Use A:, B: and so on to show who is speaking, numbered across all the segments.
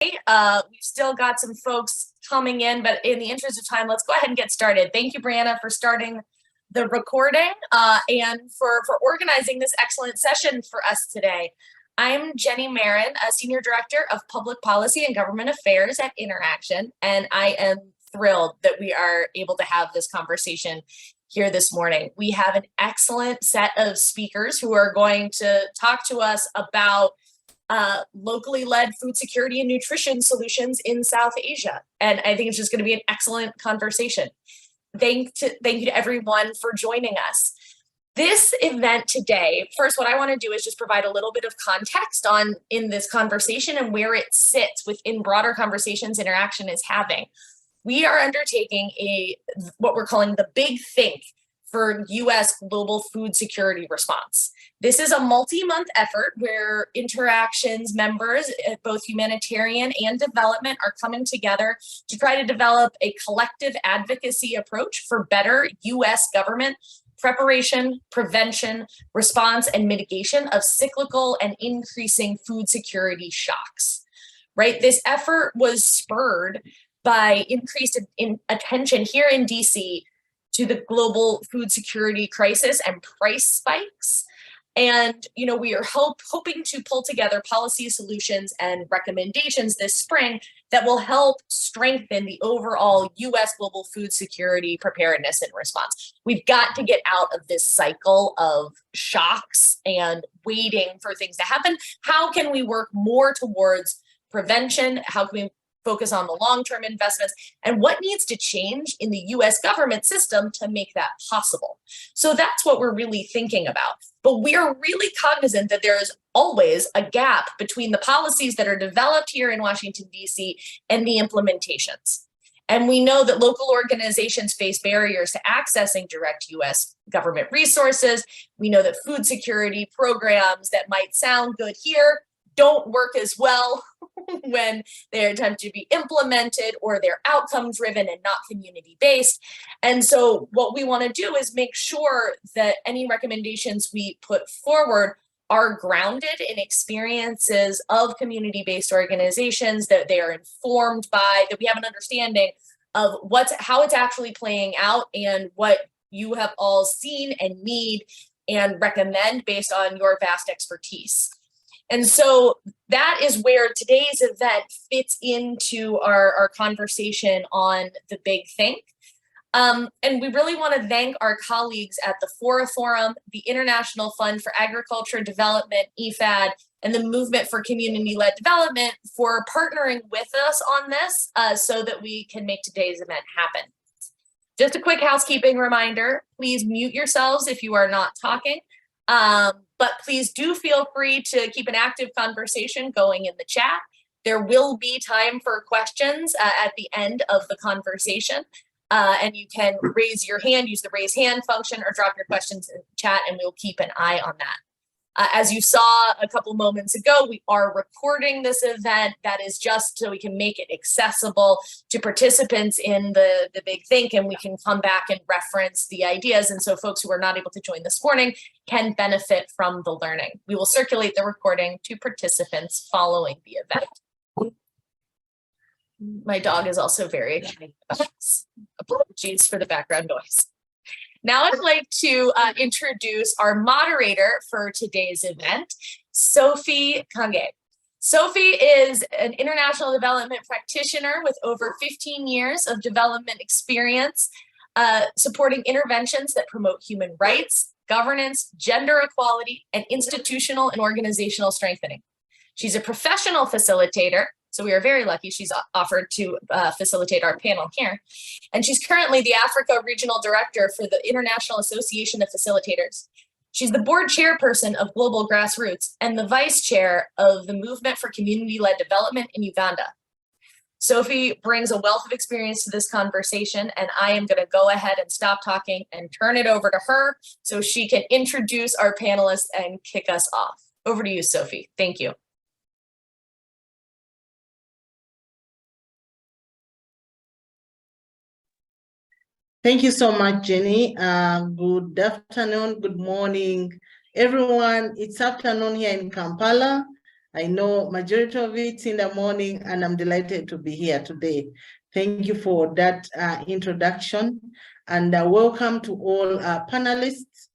A: We've still got some folks coming in, but in the interest of time, let's go ahead and get started. Thank you, Brianna, for starting the recording and for organizing this excellent session for us today. I'm Jenny Marin, a Senior Director of Public Policy and Government Affairs at InterAction, and I am thrilled that we are able to have this conversation here this morning. We have an excellent set of speakers who are going to talk to us about locally led food security and nutrition solutions in South Asia. And I think it's just going to be an excellent conversation. Thank you to everyone for joining us. This event today, first, what I want to do is just provide a little bit of context in this conversation and where it sits within broader conversations InterAction is having. We are undertaking what we're calling the Big Think for U.S. global food security response. This is a multi-month effort where InterAction's members, both humanitarian and development, are coming together to try to develop a collective advocacy approach for better U.S. government preparation, prevention, response, and mitigation of cyclical and increasing food security shocks. Right? This effort was spurred by increased attention here in DC to the global food security crisis and price spikes. And, we are hoping to pull together policy solutions and recommendations this spring that will help strengthen the overall U.S. global food security preparedness and response. We've got to get out of this cycle of shocks and waiting for things to happen. How can we work more towards prevention? How can we focus on the long-term investments, and what needs to change in the U.S. government system to make that possible? So that's what we're really thinking about. But we are really cognizant that there is always a gap between the policies that are developed here in Washington, D.C. and the implementations. And we know that local organizations face barriers to accessing direct U.S. government resources. We know that food security programs that might sound good here don't work as well when they attempt to be implemented, or they're outcome driven and not community based. And so what we want to do is make sure that any recommendations we put forward are grounded in experiences of community-based organizations, that they are informed by, that we have an understanding of how it's actually playing out and what you have all seen and need and recommend based on your vast expertise. And so that is where today's event fits into our conversation on the Big Think. And we really want to thank our colleagues at the Fora Forum, the International Fund for Agriculture Development, IFAD, and the Movement for Community-Led Development for partnering with us on this so that we can make today's event happen. Just a quick housekeeping reminder, please mute yourselves if you are not talking. But please do feel free to keep an active conversation going in the chat. There will be time for questions at the end of the conversation. And you can raise your hand, use the raise hand function, or drop your questions in the chat, and we'll keep an eye on that. As you saw a couple moments ago, we are recording this event. That is just so we can make it accessible to participants in the Big Think, and we can come back and reference the ideas. And so folks who are not able to join this morning can benefit from the learning. We will circulate the recording to participants following the event. My dog is also very excited. Apologies for the background noise. Now I'd like to introduce our moderator for today's event, Sophie Kange. Sophie is an international development practitioner with over 15 years of development experience, supporting interventions that promote human rights, governance, gender equality, and institutional and organizational strengthening. She's a professional facilitator, so we are very lucky she's offered to facilitate our panel here. And she's currently the Africa Regional Director for the International Association of Facilitators. She's the board chairperson of Global Grassroots and the vice chair of the Movement for Community-Led Development in Uganda. Sophie brings a wealth of experience to this conversation, and I am going to go ahead and stop talking and turn it over to her so she can introduce our panelists and kick us off. Over to you, Sophie. Thank you.
B: Thank you so much, Jenny. Good afternoon, good morning, everyone. It's afternoon here in Kampala, I know majority of it's in the morning, and I'm delighted to be here today. Thank you for that introduction, and welcome to all our panelists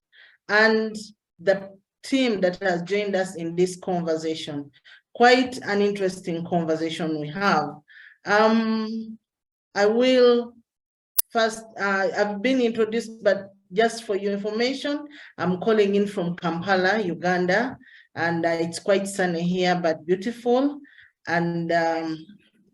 B: and the team that has joined us in this conversation. Quite an interesting conversation we have. I will first, I've been introduced, but just for your information, I'm calling in from Kampala, Uganda, and it's quite sunny here, but beautiful, and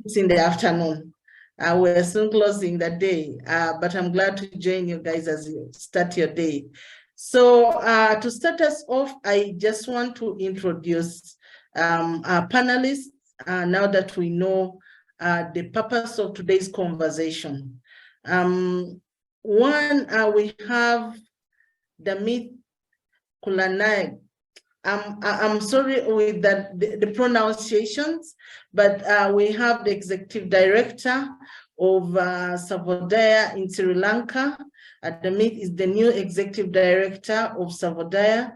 B: it's in the afternoon. We're soon closing the day, but I'm glad to join you guys as you start your day. So to start us off, I just want to introduce our panelists now that we know the purpose of today's conversation. We have Damit Kulanai. I'm sorry with the pronunciations, but we have the executive director of Savodaya in Sri Lanka. Damit is the new executive director of Savodaya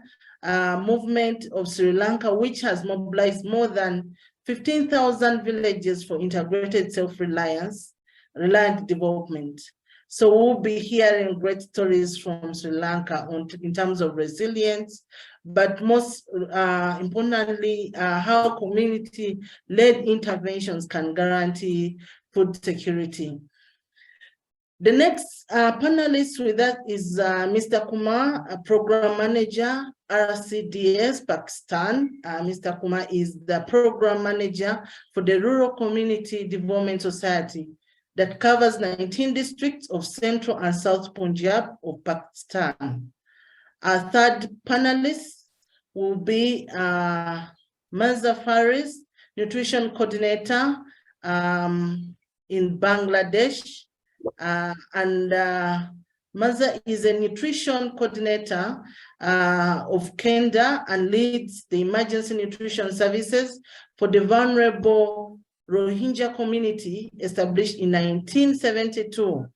B: movement of Sri Lanka, which has mobilized more than 15,000 villages for integrated reliant development. So we'll be hearing great stories from Sri Lanka in terms of resilience, but most importantly, how community-led interventions can guarantee food security. The next panelist with us is Mr. Kumar, a program manager, RCDS, Pakistan. Mr. Kumar is the program manager for the Rural Community Development Society that covers 19 districts of Central and South Punjab of Pakistan. Our third panelist will be Maza Faris, nutrition coordinator in Bangladesh. Maza is a nutrition coordinator of Kenda and leads the emergency nutrition services for the vulnerable Rohingya community established in 1972.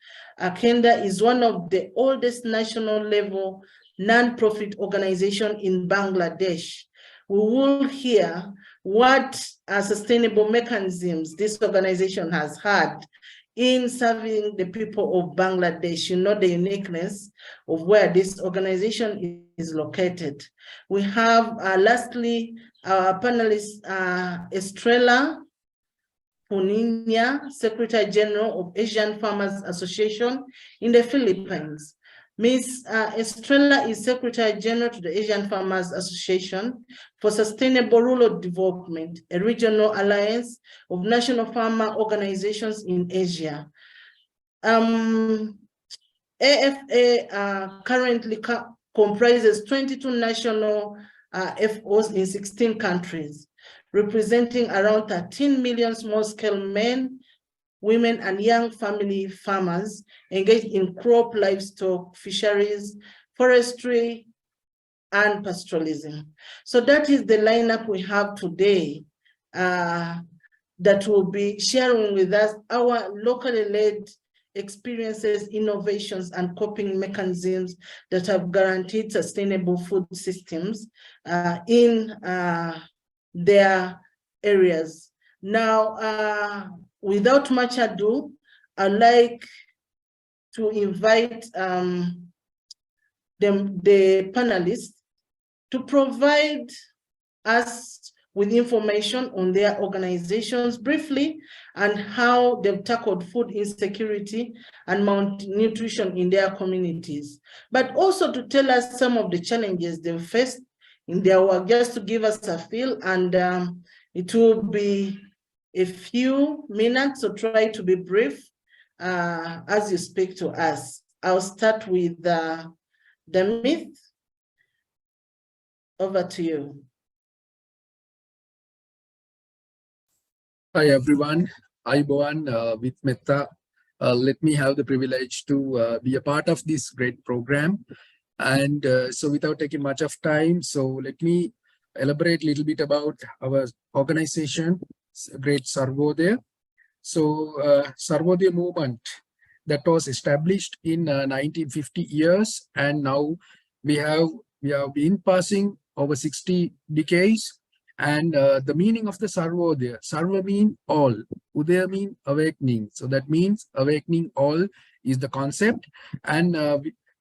B: Kenda is one of the oldest national level non-profit organization in Bangladesh. We will hear what sustainable mechanisms this organization has had in serving the people of Bangladesh. You know the uniqueness of where this organization is located. We have lastly our panelist Estrella Puninia, Secretary General of Asian Farmers Association in the Philippines. Ms. Estrella is Secretary General to the Asian Farmers Association for Sustainable Rural Development, a regional alliance of national farmer organizations in Asia. AFA currently comprises 22 national FOs in 16 countries, representing around 13 million small-scale men, women, and young family farmers engaged in crop, livestock, fisheries, forestry, and pastoralism. So that is the lineup we have today that will be sharing with us our locally led experiences, innovations, and coping mechanisms that have guaranteed sustainable food systems in their areas. Now, without much ado, I'd like to invite the panelists to provide us with information on their organizations briefly and how they've tackled food insecurity and malnutrition in their communities, but also to tell us some of the challenges they've faced in their work, just to give us a feel. And it will be a few minutes, so try to be brief as you speak to us. I'll start with the myth. Over to you.
C: Hi everyone, Ayubowan with Metta. Let me have the privilege to be a part of this great program. And so without taking much of time, so let me elaborate a little bit about our organization, Great Sarvodaya. So Sarvodaya movement that was established in 1950 years, and now we have been passing over 60 decades, And the meaning of the Sarvodaya, Sarva mean all, Udaya mean awakening. So that means awakening all is the concept. And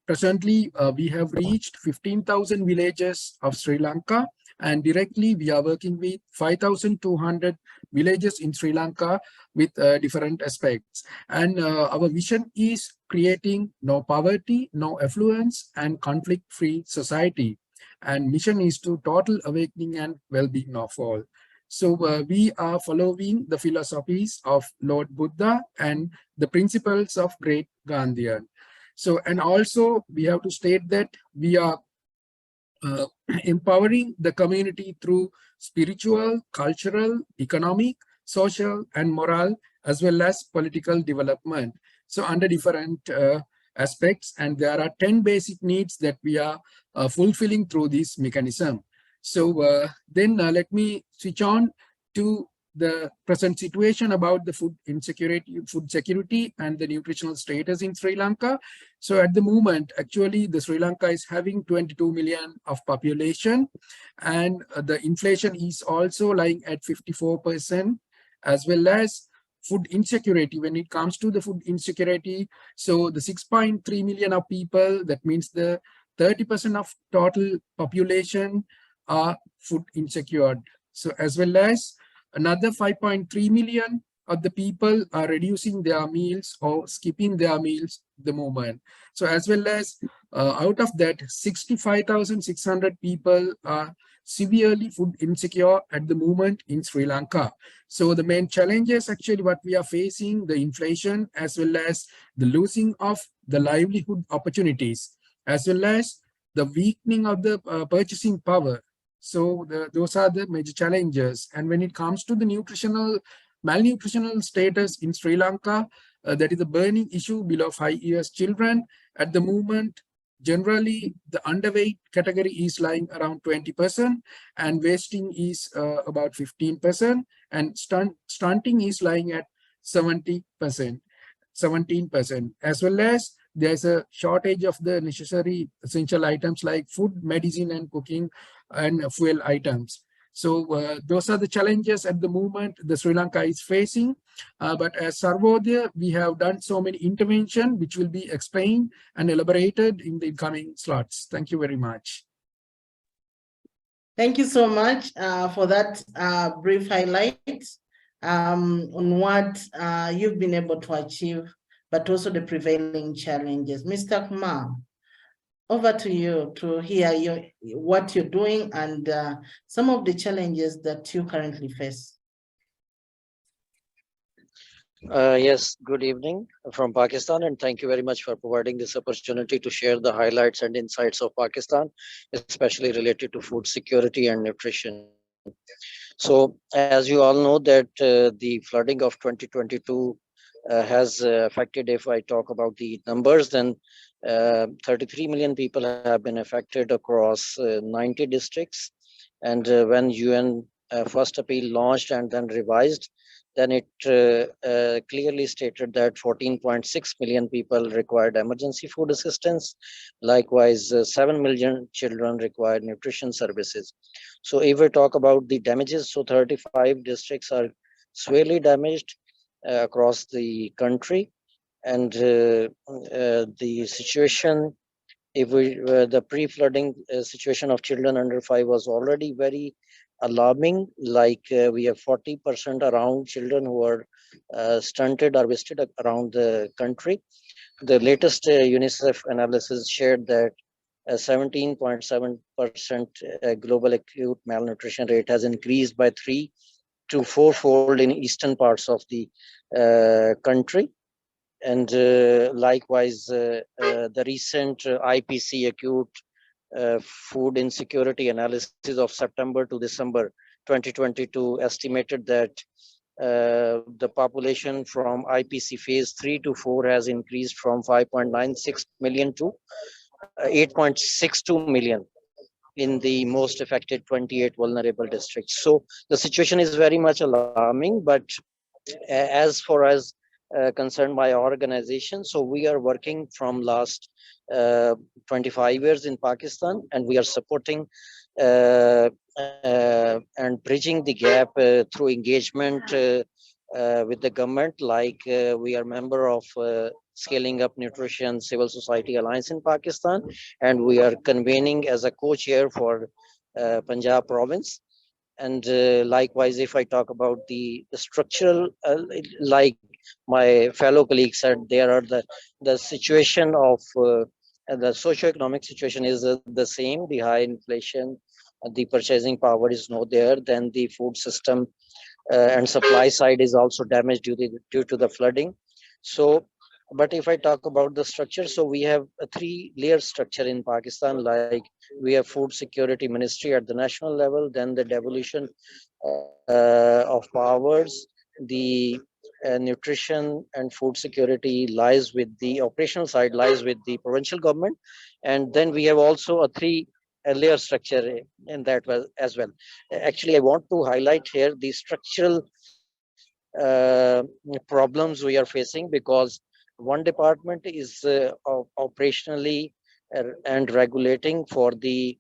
C: presently, we have reached 15,000 villages of Sri Lanka. And directly, we are working with 5,200 villages in Sri Lanka with different aspects. And our vision is creating no poverty, no affluence, and conflict-free society. And mission is to total awakening and well-being of all. So we are following the philosophies of Lord Buddha and the principles of great Gandhian. So, and also we have to state that we are empowering the community through spiritual, cultural, economic, social, and moral, as well as political development. So under different aspects, and there are 10 basic needs that we are fulfilling through this mechanism. So then let me switch on to the present situation about the food insecurity, food security, and the nutritional status in Sri Lanka. So at the moment, actually, the Sri Lanka is having 22 million of population, and the inflation is also lying at 54%, as well as food insecurity. When it comes to the food insecurity, so the 6.3 million of people, that means the 30% of total population are food insecure. So as well as another 5.3 million of the people are reducing their meals or skipping their meals at the moment. So as well as out of that, 65,600 people are severely food insecure at the moment in Sri Lanka. So the main challenges actually what we are facing, the inflation, as well as the losing of the livelihood opportunities, as well as the weakening of the purchasing power. So those are the major challenges. And when it comes to the malnutritional status in Sri Lanka, that is a burning issue below 5 years children. At the moment, generally, the underweight category is lying around 20%, and wasting is about 15%, and stunting is lying at 70%, 17%, as well as there's a shortage of the necessary essential items like food, medicine, and cooking and fuel items. So those are the challenges at the moment the Sri Lanka is facing. But as Sarvodaya, we have done so many interventions which will be explained and elaborated in the coming slots. Thank you very much.
B: Thank you so much for that brief highlight on what you've been able to achieve, but also the prevailing challenges. Mr. Kumar, over to you to hear what you're doing and some of the challenges that you currently face.
D: Yes, good evening from Pakistan, and thank you very much for providing this opportunity to share the highlights and insights of Pakistan, especially related to food security and nutrition. So, as you all know that the flooding of 2022 has affected, if I talk about the numbers, then 33 million people have been affected across 90 districts. And when UN first appeal launched and then revised, then it clearly stated that 14.6 million people required emergency food assistance. Likewise, 7 million children required nutrition services. So if we talk about the damages, so 35 districts are severely damaged across the country. And the situation, if we the pre-flooding situation of children under 5 was already very alarming. Like we have 40% around children who are stunted or wasted around the country. The latest UNICEF analysis shared that 17.7% global acute malnutrition rate has increased by 3 to 4-fold in eastern parts of the country. And likewise, the recent IPC acute food insecurity analysis of September to December 2022 estimated that the population from IPC phase 3 to 4 has increased from 5.96 million to 8.62 million in the most affected 28 vulnerable districts. So the situation is very much alarming, but as far as concerned my organization, so we are working from last 25 years in Pakistan, and we are supporting and bridging the gap through engagement with the government. Like we are member of Scaling Up Nutrition Civil Society Alliance in Pakistan, and we are convening as a co-chair for Punjab province. And likewise, if I talk about the structural, like my fellow colleagues said, there are the situation of the socioeconomic situation is the same. The high inflation, the purchasing power is not there. Then the food system and supply side is also damaged due to the flooding. So, but if I talk about the structure, so we have a three-layer structure in Pakistan. Like we have food security ministry at the national level, then the devolution of powers, the nutrition and food security lies with the operational side, lies with the provincial government, and then we have also a three-layer structure in that as well. Actually, I want to highlight here the structural problems we are facing, because one department is operationally and regulating for the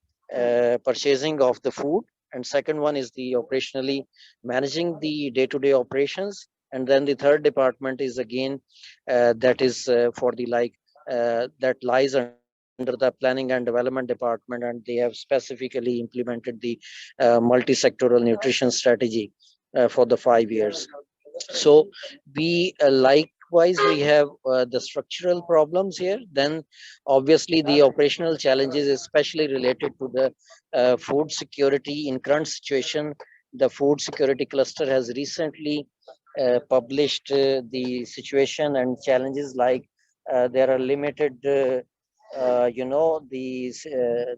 D: purchasing of the food, and second one is the operationally managing the day-to-day operations, and then the third department is again that is for the that lies under the planning and development department, and they have specifically implemented the multi-sectoral nutrition strategy for the 5 years. So we likewise we have the structural problems here. Then obviously the operational challenges, especially related to the food security in current situation. The food security cluster has recently published the situation and challenges, like there are limited these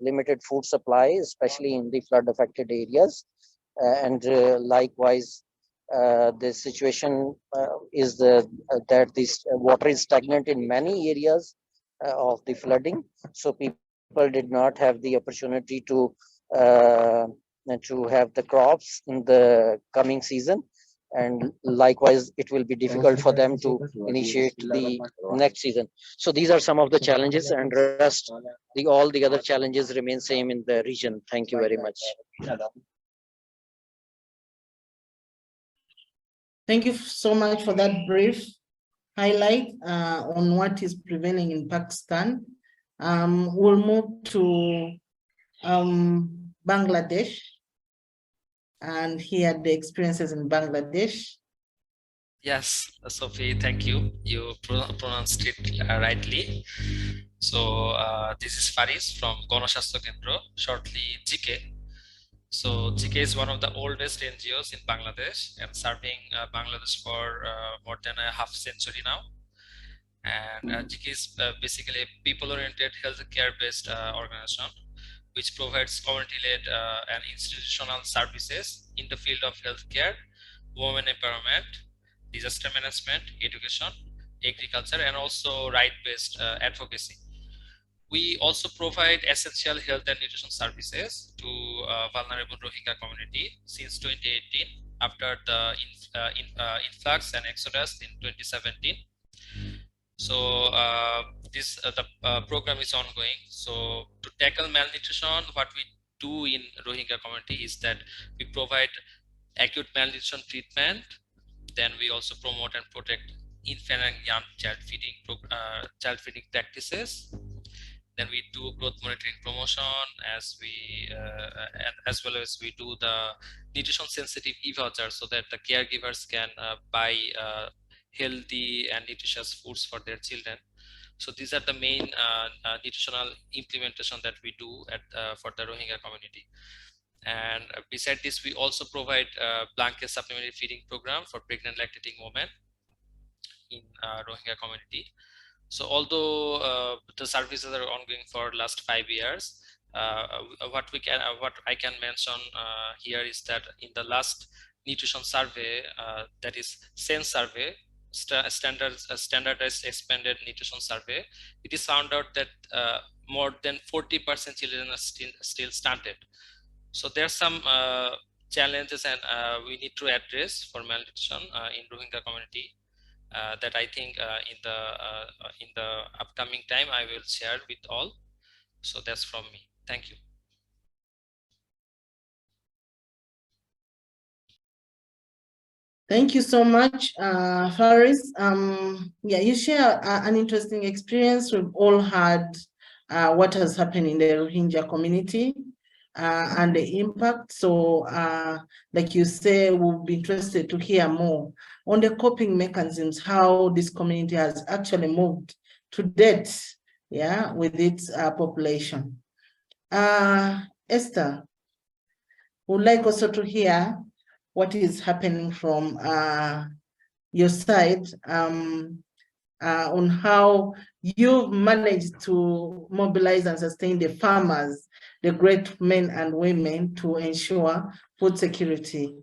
D: limited food supply, especially in the flood affected areas, and likewise the situation is that this water is stagnant in many areas of the flooding. So people did not have the opportunity uh, to have the crops in the coming season, and likewise it will be difficult for them to initiate the next season. So these are some of the challenges, and rest all the other challenges remain same in the region. Thank you very much.
B: Thank you so much for that brief highlight on what is prevailing in Pakistan. We'll move to Bangladesh and hear the experiences in Bangladesh.
E: Yes, Sophie, thank you. You pronounced it rightly. So this is Faris from Ganashastha Kendra, shortly GK. So GK is one of the oldest NGOs in Bangladesh and serving Bangladesh for more than a half century now. And GK is basically a people-oriented healthcare-based organization which provides community-led and institutional services in the field of healthcare, women empowerment, disaster management, education, agriculture, and also right-based advocacy. We also provide essential health and nutrition services to vulnerable Rohingya community since 2018 after the influx and exodus in 2017. So the program is ongoing. So to tackle malnutrition, what we do in Rohingya community is that we provide acute malnutrition treatment. Then we also promote and protect infant and young child feeding practices. Then we do growth monitoring promotion, as well as we do the nutrition sensitive e-voucher, so that the caregivers can buy healthy and nutritious foods for their children. So these are the main nutritional implementation that we do for the Rohingya community. And beside this, we also provide blanket supplementary feeding program for pregnant lactating women in Rohingya community. So although the services are ongoing for last 5 years, what I can mention here is that in the last nutrition survey, that is SENSE survey, standardized expanded nutrition survey, it is found out that more than 40% children are still stunted. So there are some challenges and we need to address for malnutrition in Rohingya community that I think in the upcoming time I will share with all. So that's from me. Thank you.
B: Thank you so much, Faris. Yeah, you share an interesting experience. We've all had what has happened in the Rohingya community and the impact. So, like you say, we'll be interested to hear more on the coping mechanisms, how this community has actually moved to date, yeah, with its population. Esther, would like also to hear what is happening from your side on how you've managed to mobilize and sustain the farmers, the great men and women, to ensure food security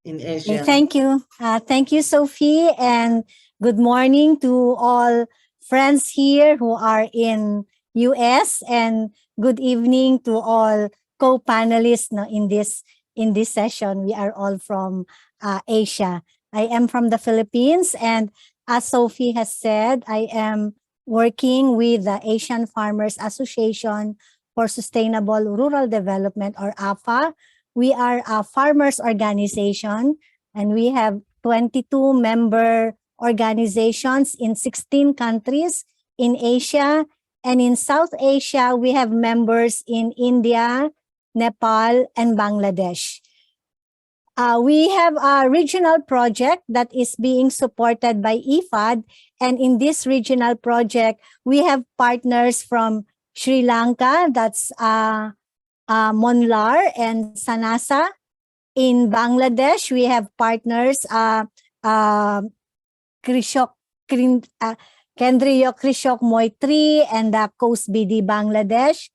B: in Asia.
F: Thank you. Thank you, Sophie, and good morning to all friends here who are in US, and good evening to all co-panelists in this session. We are all from Asia. I am from the Philippines, and as Sophie has said, I am working with the Asian Farmers Association for Sustainable Rural Development, or AFA. We are a farmers organization, and we have 22 member organizations in 16 countries in Asia. And in South Asia, we have members in India, Nepal, and Bangladesh. We have a regional project that is being supported by IFAD. And in this regional project, we have partners from Sri Lanka, that's Monlar and Sanasa. In Bangladesh, we have partners Krishok Kendriyo Krishok Moitri and Coast BD Bangladesh.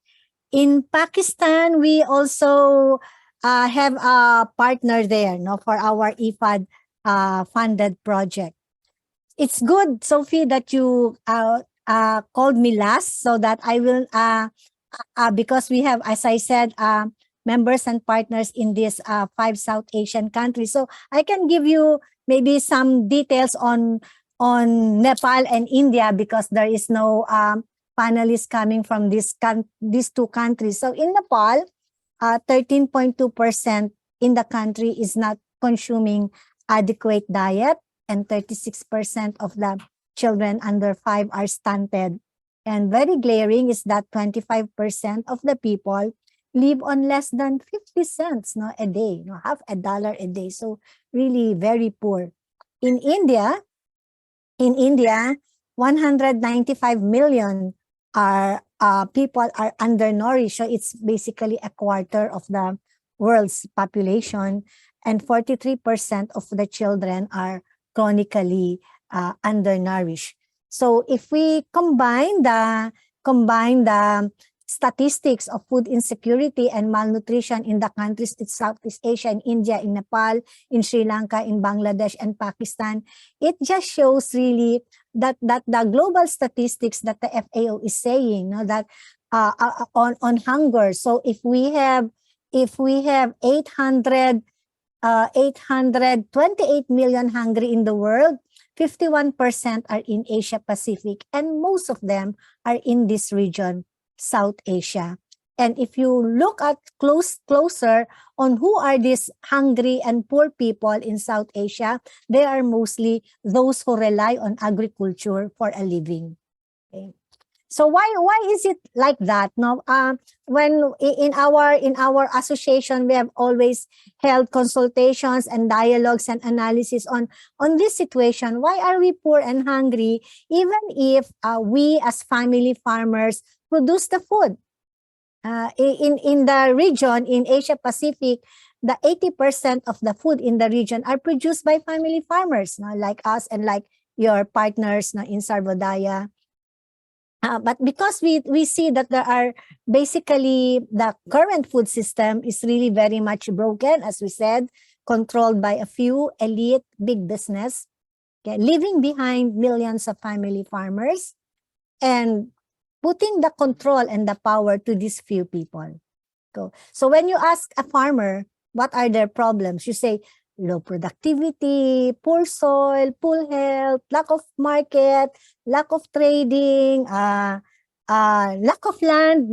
F: In Pakistan, we also have a partner there for our IFAD funded project. It's good, Sophie, that you called me last so that I will, because we have, as I said, members and partners in these 5 South Asian countries. So I can give you maybe some details on Nepal and India, because there is no panelists coming from these 2 countries. So in Nepal, 13.2% in the country is not consuming adequate diet, and 36% of the children under 5 are stunted. And very glaring is that 25% of the people live on less than 50 cents a day, half a dollar a day. So really very poor. In India, 195 million people are undernourished. So it's basically a quarter of the world's population, and 43% of the children are chronically undernourished. So if we combine the statistics of food insecurity and malnutrition in the countries in Southeast Asia, in India, in Nepal, in Sri Lanka, in Bangladesh, and Pakistan, it just shows really that the global statistics that the FAO is saying, that on hunger. So if we have 828 million hungry in the world, 51% are in Asia Pacific, and most of them are in this region, South Asia. And if you look at closer on who are these hungry and poor people in South Asia, they are mostly those who rely on agriculture for a living. Okay. So why is it like that? When in our association, we have always held consultations and dialogues and analysis on this situation. Why are we poor and hungry, even if we as family farmers produce the food? In the region, in Asia Pacific, the 80% of the food in the region are produced by family farmers, like us and like your partners in Sarvodaya. But because we see that there are basically the current food system is really very much broken, as we said, controlled by a few elite big business, leaving behind millions of family farmers and putting the control and the power to these few people. So when you ask a farmer, what are their problems? You say, low productivity, poor soil, poor health, lack of market, lack of trading, lack of land,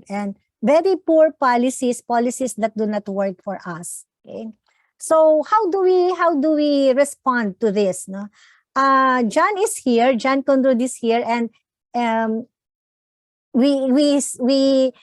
F: and very poor policies that do not work for us. Okay, So how do we respond to this? No, John is here. John Conrod is here, and we receive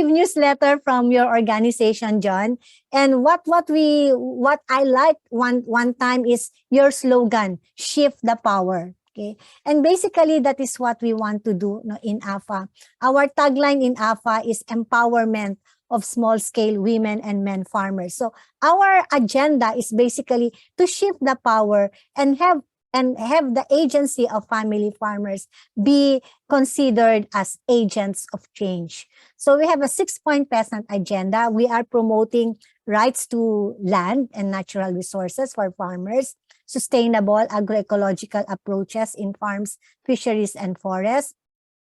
F: newsletter from your organization, John. And what I like one time is your slogan, shift the power. Okay, and basically that is what we want to do, no, in AFA. Our tagline in AFA is empowerment of small-scale women and men farmers. So our agenda is basically to shift the power and have the agency of family farmers be considered as agents of change. So we have a 6-point peasant agenda. We are promoting rights to land and natural resources for farmers, sustainable agroecological approaches in farms, fisheries, and forests,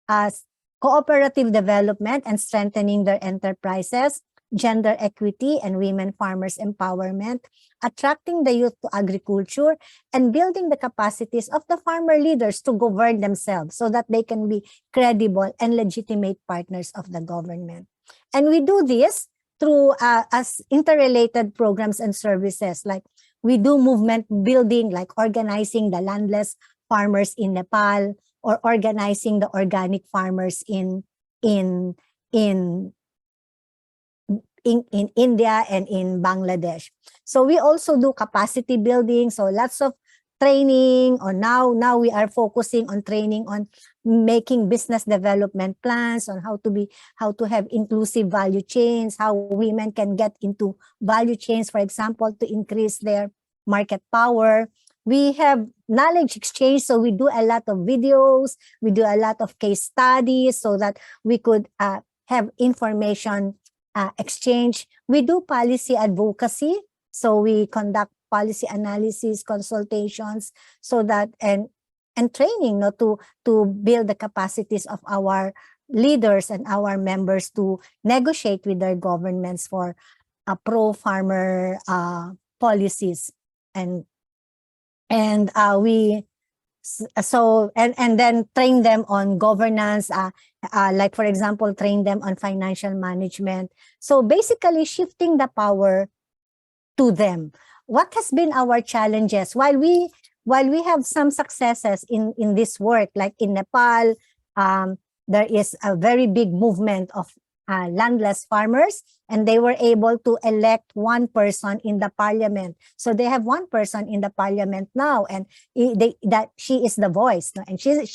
F: as cooperative development and strengthening their enterprises, gender equity and women farmers empowerment, attracting the youth to agriculture, and building the capacities of the farmer leaders to govern themselves so that they can be credible and legitimate partners of the government. And we do this through as interrelated programs and services, like we do movement building, like organizing the landless farmers in Nepal, or organizing the organic farmers in India and in Bangladesh. So we also do capacity building. So lots of training, or now we are focusing on training on making business development plans, on how to have inclusive value chains, how women can get into value chains, for example, to increase their market power. We have knowledge exchange, so we do a lot of videos, we do a lot of case studies so that we could have information exchange. We do policy advocacy, so we conduct policy analysis, consultations, so that and training, no, to build the capacities of our leaders and our members to negotiate with their governments for pro-farmer policies, and we then train them on governance, like for example, train them on financial management. So basically shifting the power to them. What has been our challenges? While we have some successes in this work, like in Nepal, there is a very big movement of landless farmers, and they were able to elect one person in the parliament. So they have one person in the parliament now, and that she is the voice, no? And she is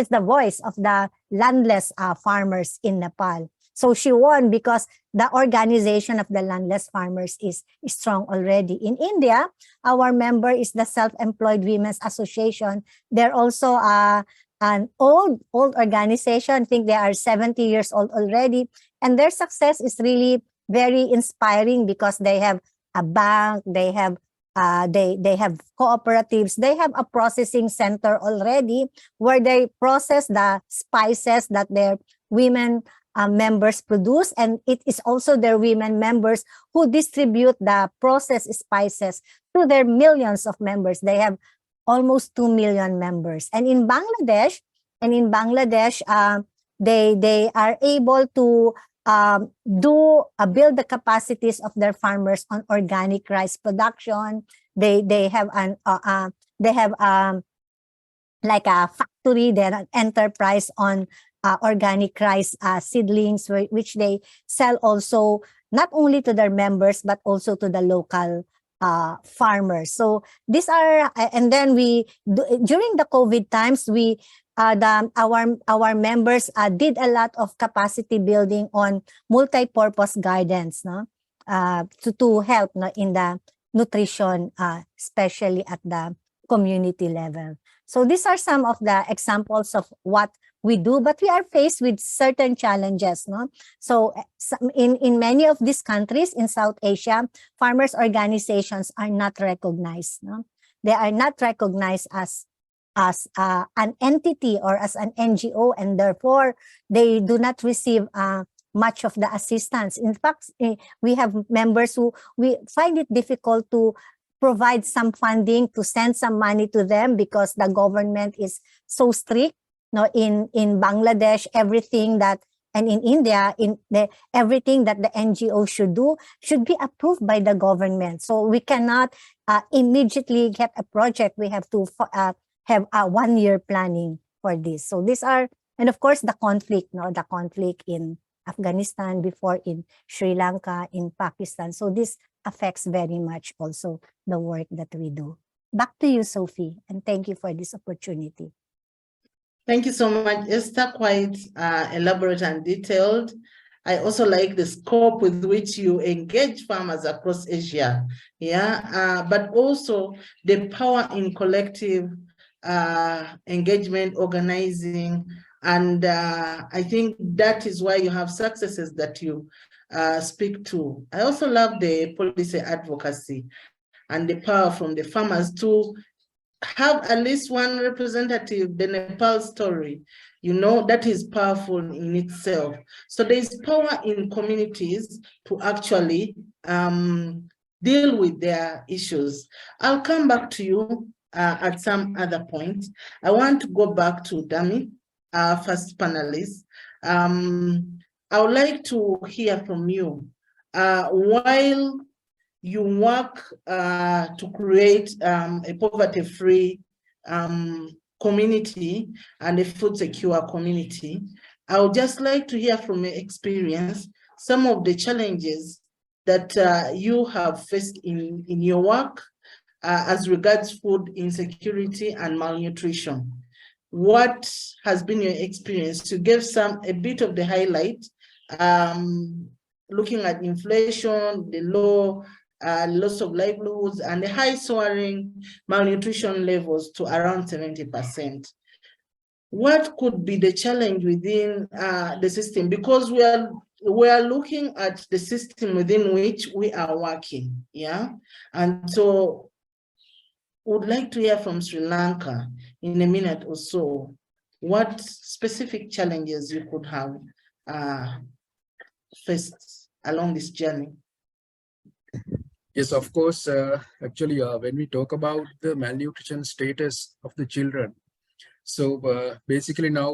F: the voice of the landless farmers in Nepal. So she won because the organization of the landless farmers is strong already. In India, our member is the Self-Employed Women's Association. They're also an old organization. I think they are 70 years old already. And their success is really very inspiring because they have a bank, they have cooperatives, they have a processing center already where they process the spices that their women members produce, and it is also their women members who distribute the processed spices to their millions of members. They have almost 2 million members. And in Bangladesh, they are able to build the capacities of their farmers on organic rice production. They have like a factory, they're an enterprise on organic rice seedlings, which they sell also not only to their members but also to the local farmers. So these are, and then during the COVID times, our members did a lot of capacity building on multi-purpose gardens, no, to help, no, in the nutrition, especially at the community level. So these are some of the examples of what we do, but we are faced with certain challenges, no? So in many of these countries in South Asia, farmers' organizations are not recognized, no? They are not recognized as an entity or as an NGO, and therefore they do not receive much of the assistance. In fact, we have members who we find it difficult to provide some funding, to send some money to them because the government is so strict. No, in Bangladesh, everything that And in India, everything that the NGO should do should be approved by the government. So we cannot immediately get a project. We have to have a 1-year planning for this. So these are, and of course, the conflict, the conflict in Afghanistan, before in Sri Lanka, in Pakistan. So this affects very much also the work that we do. Back to you, Sophie, and thank you for this opportunity.
B: Thank you so much, Esther, quite elaborate and detailed. I also like the scope with which you engage farmers across Asia, but also the power in collective engagement, organizing, and I think that is why you have successes that you speak to. I also love the policy advocacy and the power from the farmers to have at least one representative, the Nepal story, that is powerful in itself. So there is power in communities to actually deal with their issues. I'll come back to you at some other point. I want to go back to Dami, our first panelist. I would like to hear from you. While you work to create a poverty-free community and a food-secure community, I would just like to hear from your experience some of the challenges that you have faced in your work as regards food insecurity and malnutrition. What has been your experience? You gave a bit of the highlight, looking at inflation, the low loss of livelihoods, and the high soaring malnutrition levels to around 70%. What could be the challenge within the system? Because we are looking at the system within which we are working, and so would like to hear from Sri Lanka in a minute or so, what specific challenges you could have faced along this journey.
C: Yes, of course. Actually, when we talk about the malnutrition status of the children, so basically now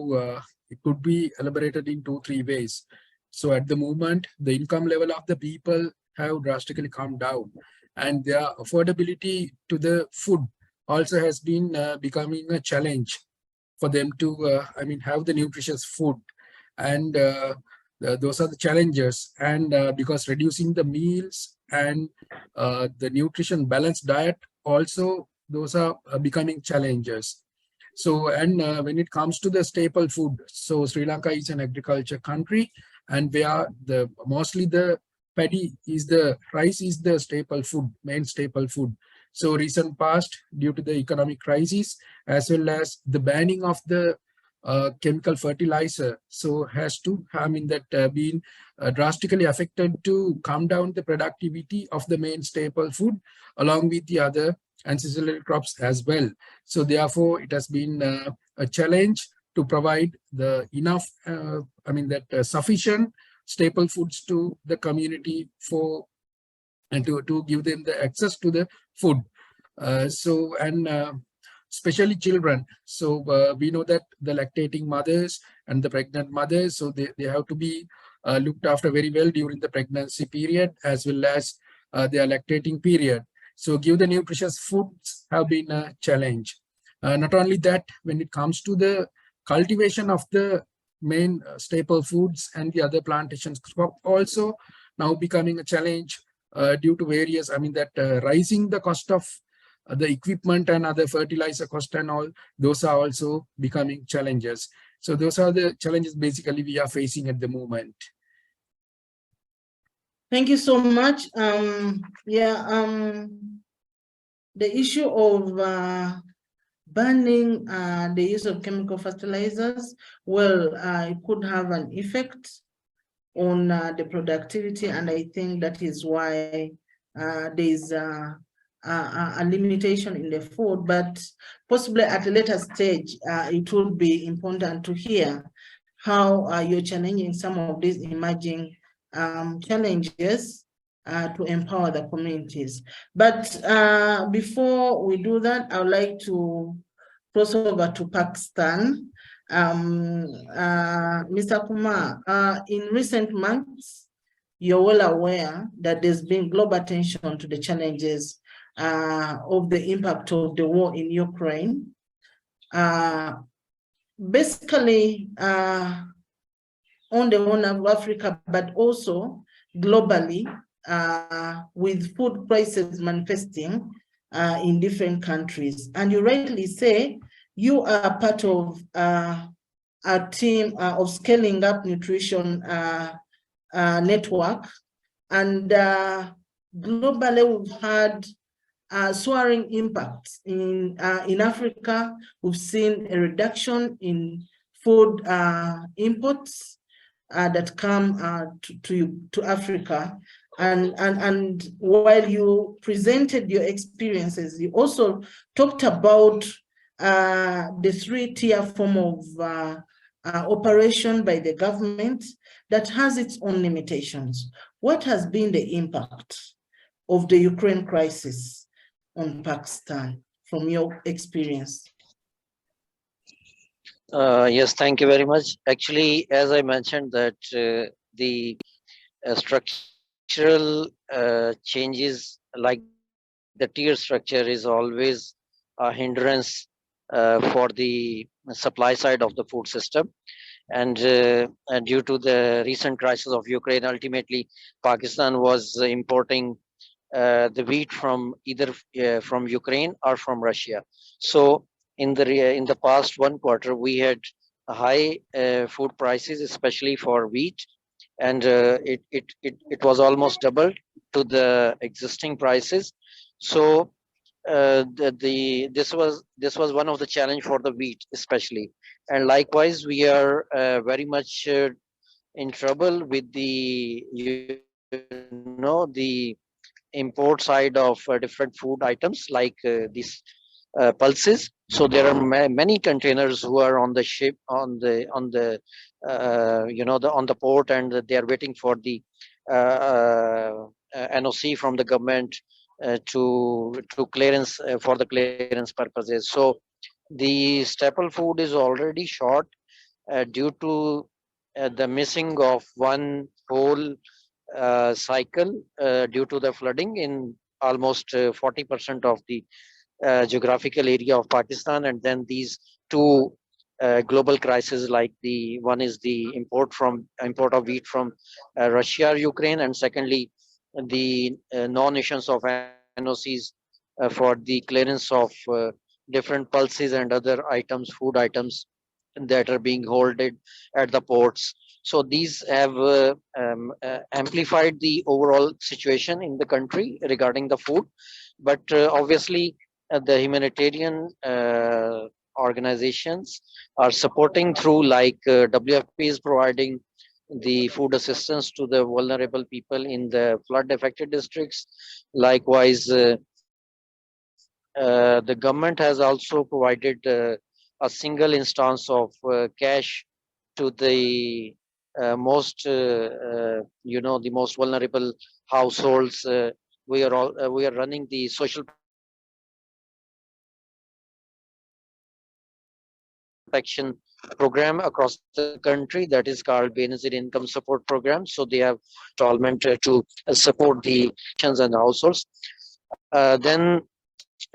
C: it could be elaborated in 2-3 ways. So at the moment, the income level of the people have drastically come down, and their affordability to the food also has been becoming a challenge for them to, have the nutritious food. And those are the challenges. And because reducing the meals and the nutrition balanced diet also, those are becoming challenges. So, and when it comes to the staple food, so Sri Lanka is an agriculture country, and where mostly the paddy is rice is the staple food, main staple food. So recent past, due to the economic crisis, as well as the banning of the chemical fertilizer, so has to, been drastically affected to come down the productivity of the main staple food along with the other ancillary crops as well. So therefore, it has been a challenge to provide the enough, sufficient staple foods to the community and to give them the access to the food. Especially children. So we know that the lactating mothers and the pregnant mothers, so they have to be looked after very well during the pregnancy period as well as their lactating period. So give the nutritious foods have been a challenge. Not only that, when it comes to the cultivation of the main staple foods and the other plantations also now becoming a challenge due to various, rising the cost of the equipment and other fertilizer cost and all, those are also becoming challenges. So those are the challenges basically we are facing at the moment.
B: Thank you so much. The issue of banning the use of chemical fertilizers, well, it could have an effect on the productivity, and I think that is why there's a limitation in the food, but possibly at a later stage, it would be important to hear how you're challenging some of these emerging challenges to empower the communities. But before we do that, I would like to cross over to Pakistan. Mr. Kumar, in recent months, you're well aware that there's been global attention to the challenges of the impact of the war in Ukraine. Basically, on the Horn of Africa, but also globally, with food prices manifesting in different countries. And you rightly say, you are part of a team of scaling up nutrition network. And globally, we've had soaring impacts. In Africa, we've seen a reduction in food imports that come to Africa. And while you presented your experiences, you also talked about the three-tier form of operation by the government that has its own limitations. What has been the impact of the Ukraine crisis on Pakistan from your experience?
D: Yes, thank you very much. Actually, as I mentioned that the structural changes like the tier structure is always a hindrance for the supply side of the food system. And due to the recent crisis of Ukraine, ultimately Pakistan was importing the wheat from either from Ukraine or from Russia. So in the past 1 quarter, we had high food prices, especially for wheat, and it was almost double to the existing prices. So this was one of the challenge for the wheat especially, and likewise we are very much in trouble with the the import side of different food items like these pulses. So there are many containers who are on the ship on the on the port, and they are waiting for the NOC from the government to clearance for the clearance purposes. So the staple food is already short due to the missing of one whole cycle due to the flooding in almost 40% of the geographical area of Pakistan. And then these two global crises, like the one is the import of wheat from Russia or Ukraine, and secondly the non-issuance of NOCs for the clearance of different pulses and other items, food items that are being holded at the ports. So these have amplified the overall situation in the country regarding the food. But obviously, the humanitarian organizations are supporting through, like WFP is providing the food assistance to the vulnerable people in the flood affected districts. Likewise, the government has also provided a single instance of cash to the the most vulnerable households. We are running the social protection program across the country that is called Benazir Income Support Program. So they have installment to support the nations and households. Then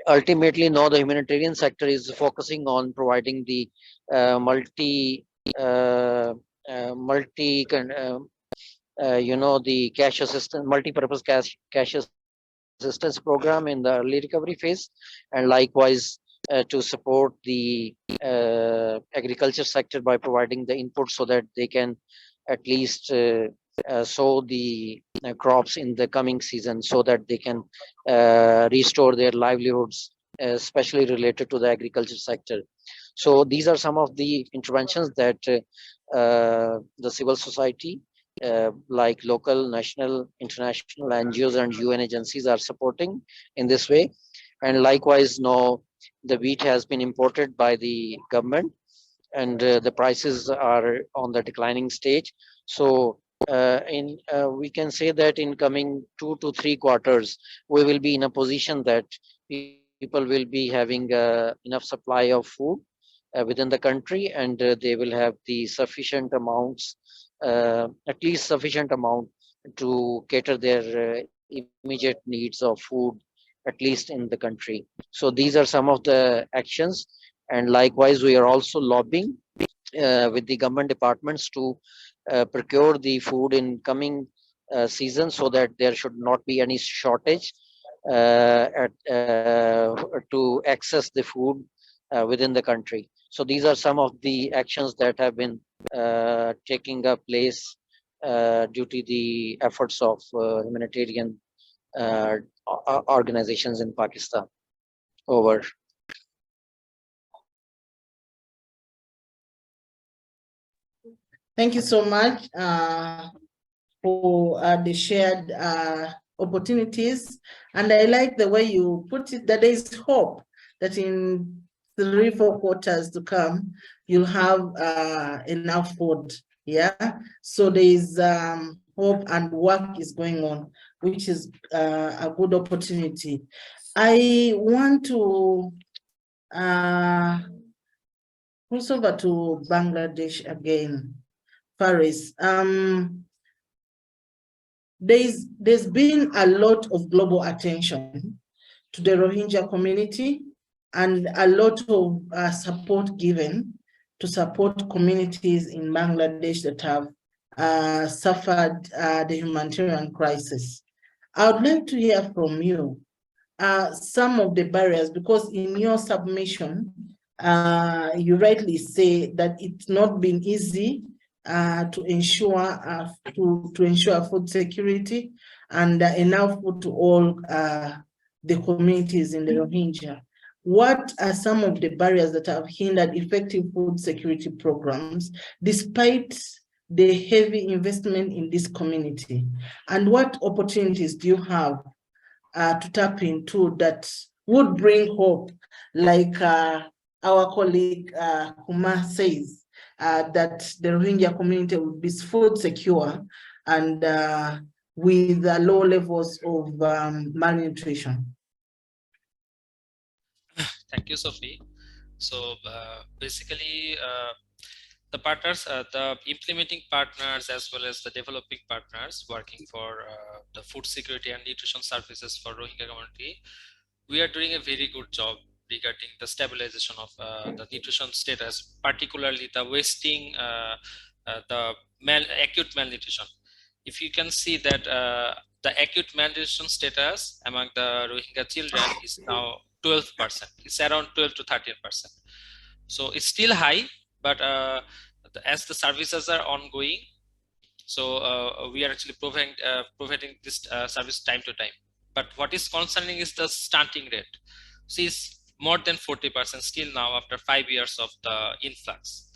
D: ultimately now the humanitarian sector is focusing on providing the the cash assistance, multi-purpose cash assistance program in the early recovery phase, and likewise to support the agriculture sector by providing the input so that they can at least sow the crops in the coming season, so that they can restore their livelihoods, especially related to the agriculture sector. So these are some of the interventions that the civil society, like local, national, international NGOs and UN agencies are supporting in this way. And likewise, now the wheat has been imported by the government, and the prices are on the declining stage. So we can say that in coming 2 to 3 quarters, we will be in a position that people will be having enough supply of food within the country, and they will have the sufficient amounts, at least sufficient amount to cater their immediate needs of food, at least in the country. So these are some of the actions, and likewise we are also lobbying with the government departments to procure the food in coming season, so that there should not be any shortage to access the food within the country. So these are some of the actions that have been taking place due to the efforts of humanitarian organizations in Pakistan. Over.
B: Thank you so much for the shared opportunities. And I like the way you put it, that there is hope that in 3-4 quarters to come, you'll have enough food. Yeah. So there is hope and work is going on, which is a good opportunity. I want to cross over to Bangladesh again. Faris, there's been a lot of global attention to the Rohingya community and a lot of support given to support communities in Bangladesh that have suffered the humanitarian crisis. I would like to hear from you some of the barriers, because in your submission, you rightly say that it's not been easy to ensure food security and enough food to all the communities in the Rohingya. What are some of the barriers that have hindered effective food security programs despite the heavy investment in this community? And what opportunities do you have to tap into that would bring hope, like our colleague Kumar says, that the Rohingya community would be food secure and with low levels of malnutrition?
E: Thank you, Sophie. So basically, the partners, the implementing partners, as well as the developing partners working for the food security and nutrition services for Rohingya community, we are doing a very good job regarding the stabilization of the nutrition status, particularly the wasting, the acute malnutrition. If you can see that the acute malnutrition status among the Rohingya children is now 12%. It's around 12 to 13%. So it's still high, but as the services are ongoing, so we are actually providing this service time to time. But what is concerning is the stunting rate. See, it's more than 40% still now after 5 years of the influx.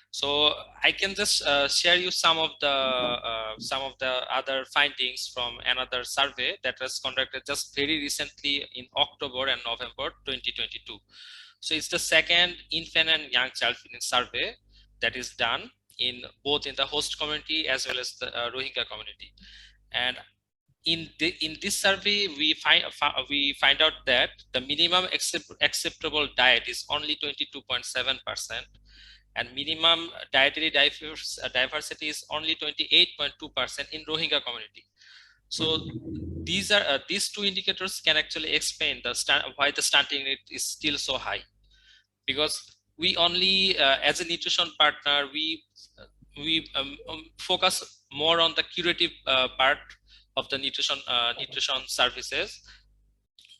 E: So I can just share you some of the other findings from another survey that was conducted just very recently in October and November 2022. So it's the second infant and young child feeding survey that is done in both in the host community as well as the Rohingya community. And in this survey, we find out that the minimum acceptable diet is only 22.7%, and minimum dietary diversity is only 28.2% in Rohingya community. So these are these two indicators can actually explain why the stunting rate is still so high, because we only as a nutrition partner we focus more on the curative part of the nutrition services.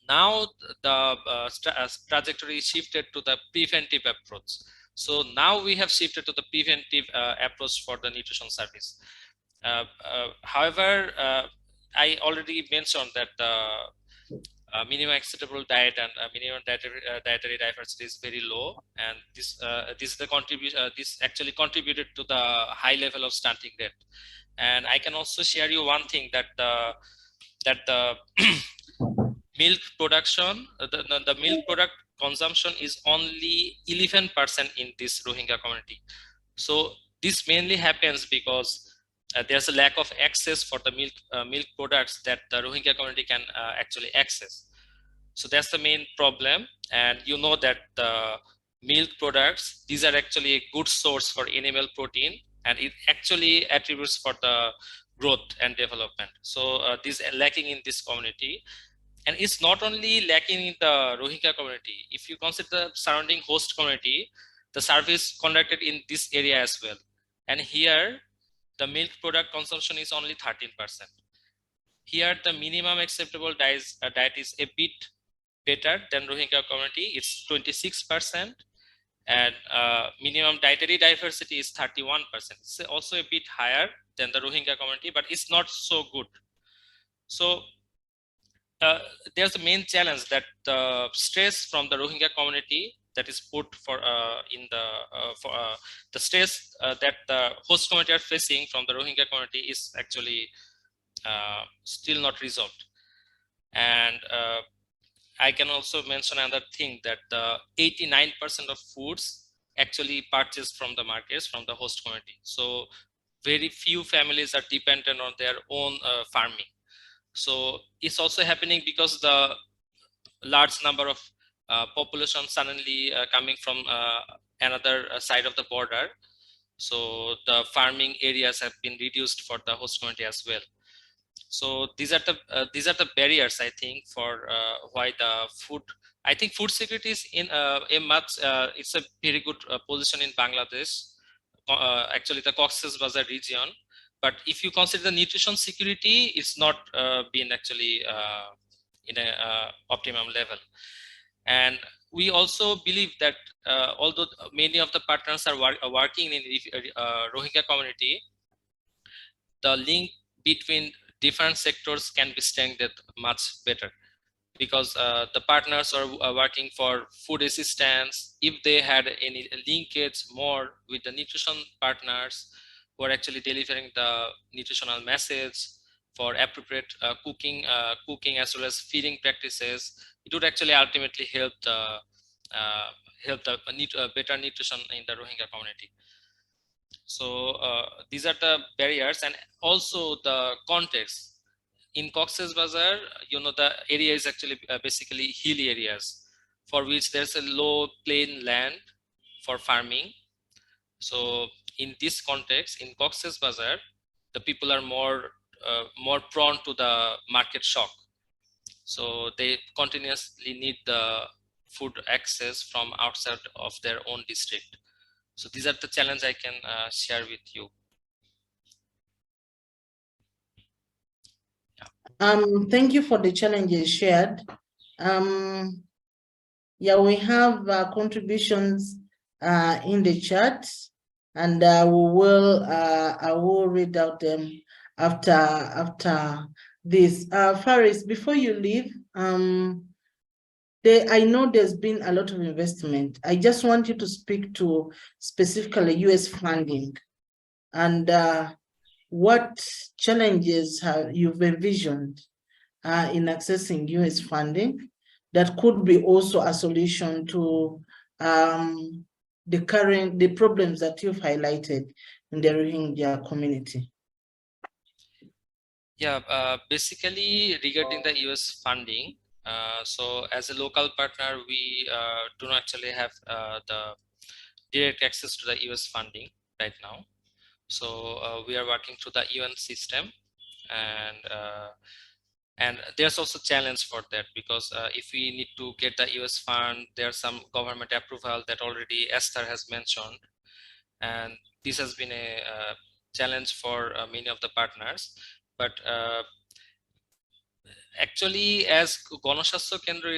E: Now the trajectory shifted to the preventive approach. So now we have shifted to the preventive approach for the nutrition service. However, I already mentioned that the minimum acceptable diet and minimum dietary diversity is very low, and this is the contribution. This actually contributed to the high level of stunting rate. And I can also share you one thing, that the milk production, the milk product consumption is only 11% in this Rohingya community. So this mainly happens because there's a lack of access for the milk products that the Rohingya community can actually access. So that's the main problem. And you know that the milk products, these are actually a good source for animal protein, and it actually attributes for the growth and development. So this is lacking in this community. And it's not only lacking in the Rohingya community. If you consider the surrounding host community, the surveys conducted in this area as well. And here, the milk product consumption is only 13%. Here, the minimum acceptable diet is a bit better than Rohingya community. It's 26%. And minimum dietary diversity is 31%. It's also a bit higher than the Rohingya community, but it's not so good. So there's a main challenge that the stress from the Rohingya community that is put for the stress that the host community are facing from the Rohingya community is actually still not resolved. And I can also mention another thing that 89% of foods actually purchased from the markets from the host community. So very few families are dependent on their own farming. So it's also happening because the large number of population suddenly coming from another side of the border. So the farming areas have been reduced for the host community as well. So these are the barriers, I think, for why the food. I think food security is in a much. It's a very good position in Bangladesh. Actually, the Cox's Bazar region. But if you consider the nutrition security, it's not been actually in a optimum level. And we also believe that although many of the partners are working in Rohingya community, the link between different sectors can be strengthened much better, because the partners are working for food assistance. If they had any linkage more with the nutrition partners who are actually delivering the nutritional message for appropriate cooking as well as feeding practices, it would actually ultimately help the better nutrition in the Rohingya community. So these are the barriers, and also the context. In Cox's Bazar, the area is actually basically hilly areas for which there's a low plain land for farming. So in this context, in Cox's Bazar, the people are more prone to the market shock. So they continuously need the food access from outside of their own district. So these are the challenges I can share with you.
B: Thank you for the challenges shared. Yeah, we have contributions in the chat, and I will read out them after this. Faris, before you leave, I know there's been a lot of investment. I just want you to speak to specifically US funding and what challenges you've envisioned in accessing US funding that could be also a solution to the problems that you've highlighted in the Rohingya community.
E: Yeah, basically regarding the US funding, so as a local partner, we do not actually have the direct access to the US funding right now. So we are working through the UN system, and there's also challenge for that, because if we need to get the US fund, there's some government approval that already Esther has mentioned, and this has been a challenge for many of the partners. But actually, as Ganashastha Kendra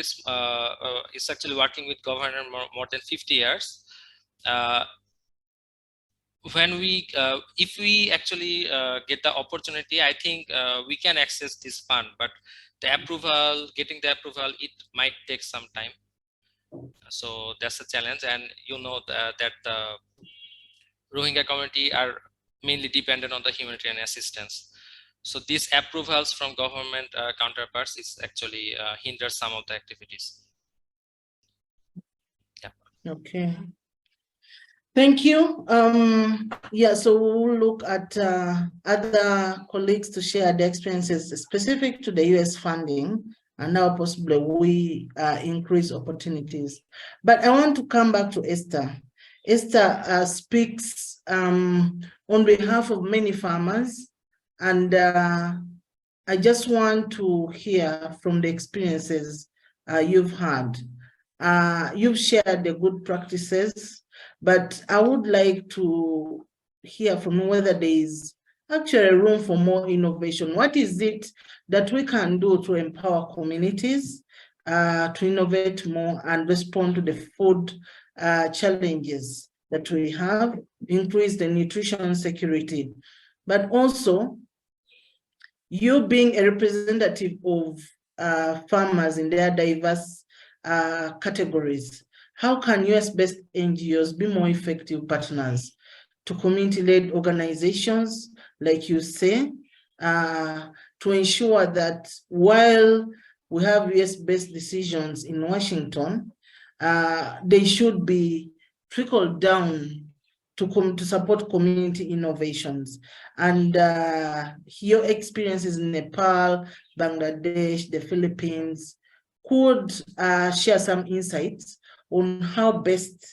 E: is actually working with governor more than 50 years, when we if we actually get the opportunity, I think we can access this fund, but getting the approval, it might take some time. So that's a challenge, and that the Rohingya community are mainly dependent on the humanitarian assistance. So these approvals from government counterparts is actually hinders some of the activities. Yeah.
B: Okay. Thank you. Yeah, so we'll look at other colleagues to share their experiences specific to the US funding and how possibly we increase opportunities. But I want to come back to Esther. Esther speaks on behalf of many farmers, and I just want to hear from the experiences you've had. You've shared the good practices, but I would like to hear from you whether there is actually room for more innovation. What is it that we can do to empower communities to innovate more and respond to the food challenges that we have, increase the nutrition security, but also you being a representative of farmers in their diverse categories, how can US-based NGOs be more effective partners to community-led organizations, like you say, to ensure that while we have US-based decisions in Washington, they should be trickled down to support community innovations. And your experiences in Nepal, Bangladesh, the Philippines, could share some insights on how best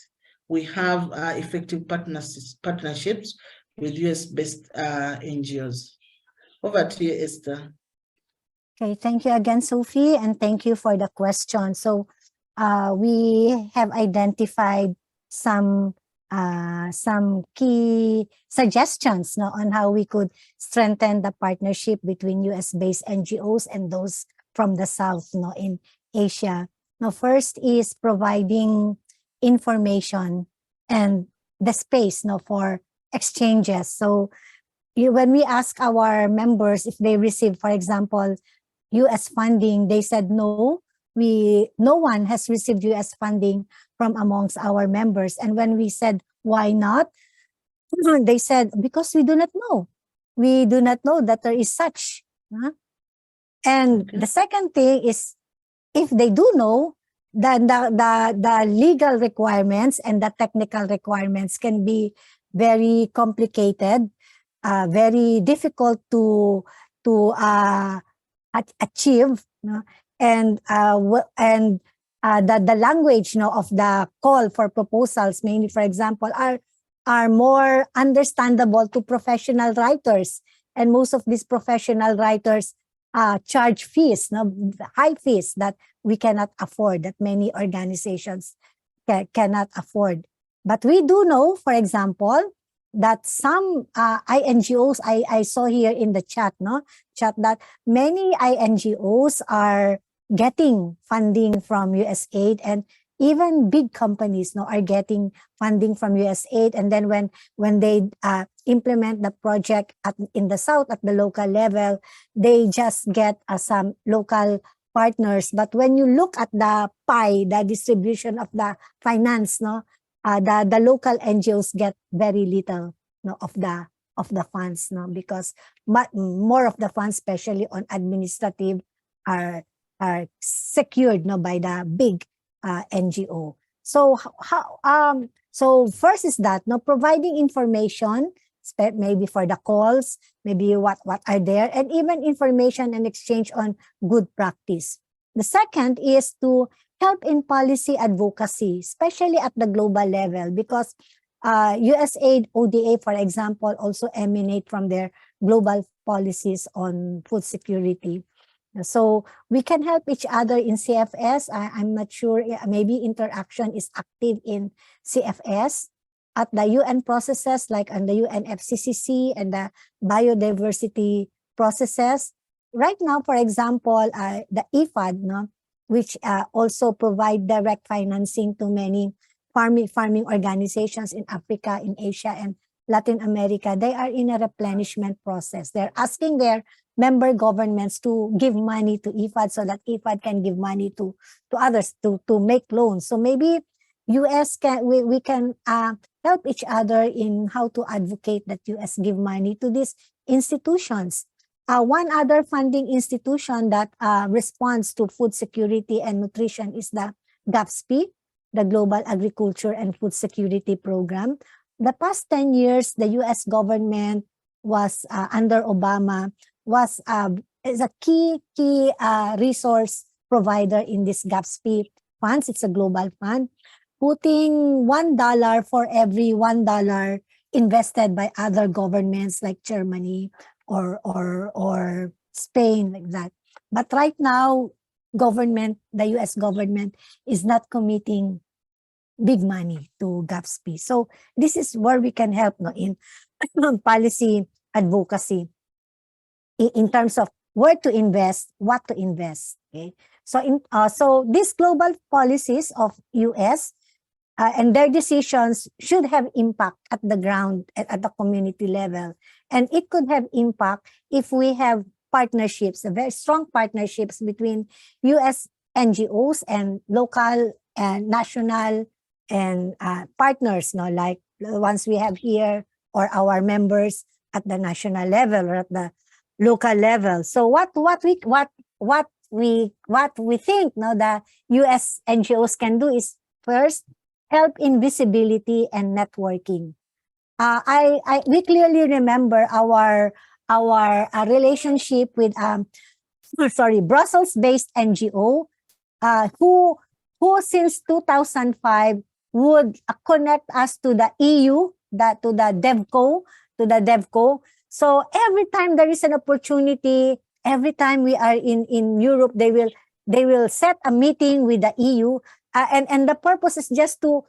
B: we have effective partnerships with US-based NGOs. Over to you, Esther.
F: Okay, thank you again, Sophie, and thank you for the question. So we have identified some key suggestions on how we could strengthen the partnership between US-based NGOs and those from the South in Asia. Now, first is providing information and the space for exchanges. So when we ask our members if they receive, for example, US funding, they said no. No one has received US funding from amongst our members. And when we said, why not? They said, because we do not know. We do not know that there is such. And the second thing is, if they do know, then the legal requirements and the technical requirements can be very complicated, very difficult to achieve. And the language of the call for proposals, mainly, for example, are more understandable to professional writers. And most of these professional writers charge fees, high fees that we cannot afford, that many organizations cannot afford. But we do know, for example, that some INGOs, I saw here in the chat that many INGOs are getting funding from USAID, and even big companies are getting funding from USAID. And then when they implement the project in the South at the local level, they just get some local partners. But when you look at the pie, the distribution of the finance, the local NGOs get very little of the funds, because more of the funds, especially on administrative, are secured by the big NGO. So so first is that providing information, maybe for the calls, maybe what are there, and even information and exchange on good practice. The second is to help in policy advocacy, especially at the global level, because USAID ODA, for example, also emanate from their global policies on food security. So we can help each other in CFS. I'm not sure, maybe InterAction is active in CFS at the UN processes, like on the UNFCCC and the biodiversity processes. Right now, for example, the IFAD, which also provide direct financing to many farming organizations in Africa, in Asia, and Latin America, they are in a replenishment process. They're asking their member governments to give money to IFAD so that IFAD can give money to others to make loans. So maybe US we can help each other in how to advocate that US give money to these institutions. One other funding institution that responds to food security and nutrition is the GAFSP, the Global Agriculture and Food Security Program. The past 10 years, the US government was, under Obama, is a key resource provider in this GAPSP funds. It's a global fund, putting $1 for every $1 invested by other governments like Germany or Spain, like that. But right now, the US government is not committing big money to GAPSP. So this is where we can help, no, in policy advocacy in terms of where to invest, what to invest. Okay, so so these global policies of US and their decisions should have impact at the ground, at the community level, and it could have impact if we have partnerships, very strong partnerships between US NGOs and local and national and partners, no, like the ones we have here or our members at the national level or at the local level. So what we think, no, the US NGOs can do is first help in visibility and networking. We clearly remember our relationship with Brussels-based NGO who since 2005 would connect us to the EU, to the DevCo. So every time there is an opportunity, every time we are in Europe, they will set a meeting with the EU, and the purpose is just to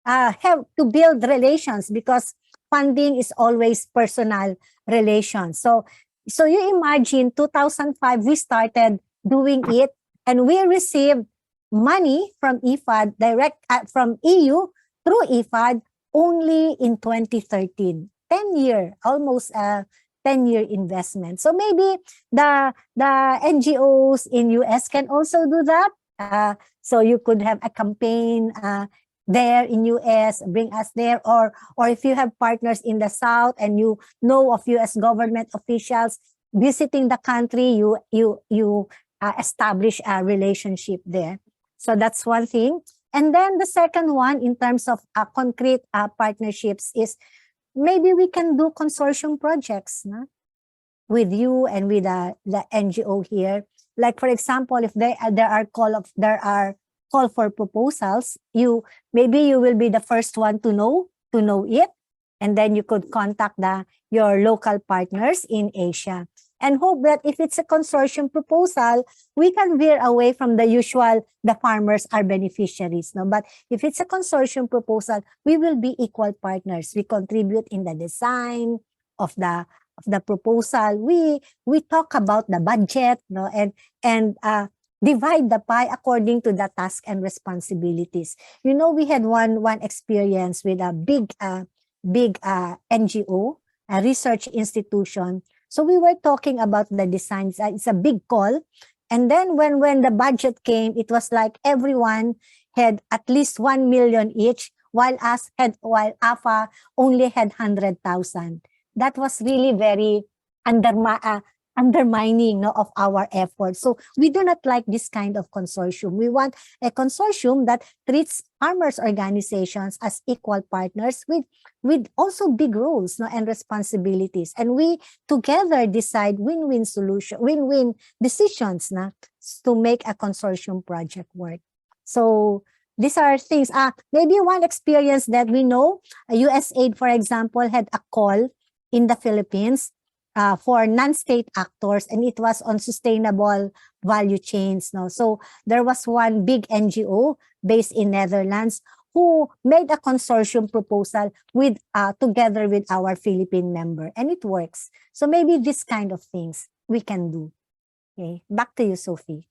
F: have to build relations, because funding is always personal relations. So you imagine 2005 we started doing it, and we received money from IFAD direct from EU through IFAD only in 2013. 10-year, almost a 10-year investment. So maybe the NGOs in US can also do that. So you could have a campaign there in US, bring us there, or if you have partners in the South and you know of US government officials visiting the country, you establish a relationship there. So that's one thing. And then the second one, in terms of concrete partnerships, is maybe we can do consortium projects, no? With you and with the NGO here. Like, for example, if there are call for proposals, maybe you will be the first one to know it, and then you could contact your local partners in Asia, and hope that if it's a consortium proposal, we can veer away from the usual, the farmers are beneficiaries, no? But if it's a consortium proposal, we will be equal partners. We contribute in the design of the proposal. We talk about the budget, no, and divide the pie according to the task and responsibilities. You know, we had one experience with a big NGO, a research institution. So we were talking about the designs. It's a big call. And then when the budget came, it was like everyone had at least 1 million each, while AFA only had 100,000. That was really very undermining, no, of our efforts. So we do not like this kind of consortium. We want a consortium that treats farmers' organizations as equal partners with also big roles, no, and responsibilities. And we together decide win-win decisions, no, to make a consortium project work. So these are things. Maybe one experience that we know, USAID, for example, had a call in the Philippines for non-state actors, and it was on sustainable value chains. No? So there was one big NGO based in Netherlands who made a consortium proposal with together with our Philippine member, and it works. So maybe this kind of things we can do. Okay, back to you, Sophie.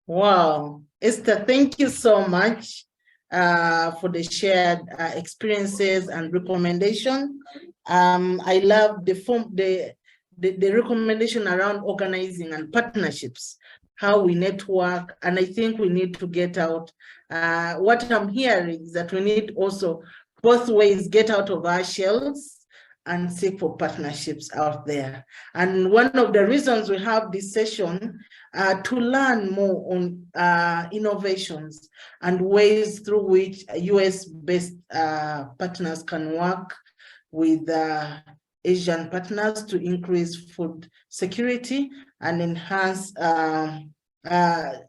B: Wow, Esther, thank you so much for the shared experiences and recommendation. I love the recommendation around organizing and partnerships, how we network, and I think we need to get out. What I'm hearing is that we need also both ways, get out of our shells and seek for partnerships out there. And one of the reasons we have this session to learn more on innovations and ways through which US-based partners can work with Asian partners to increase food security and enhance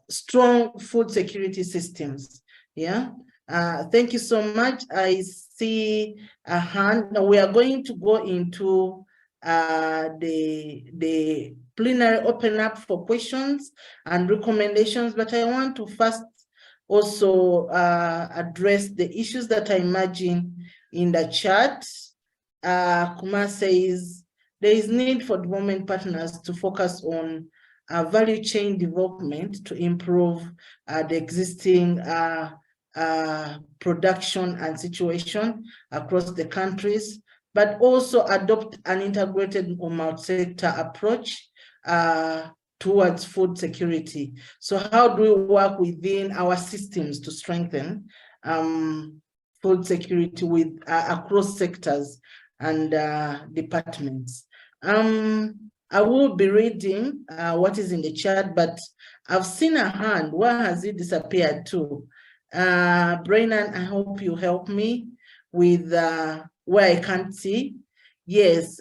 B: strong food security systems. Yeah. Thank you so much. I see a hand. We are going to go into the plenary open up for questions and recommendations, but I want to first also address the issues that I imagine in the chat. Kumar says there is need for development partners to focus on value chain development to improve the existing production and situation across the countries, but also adopt an integrated multi-sector approach towards food security. So how do we work within our systems to strengthen food security with across sectors and departments? I will be reading what is in the chat, but I've seen a hand. Where has it disappeared to? Brennan, I hope you help me with where I can't see. Yes,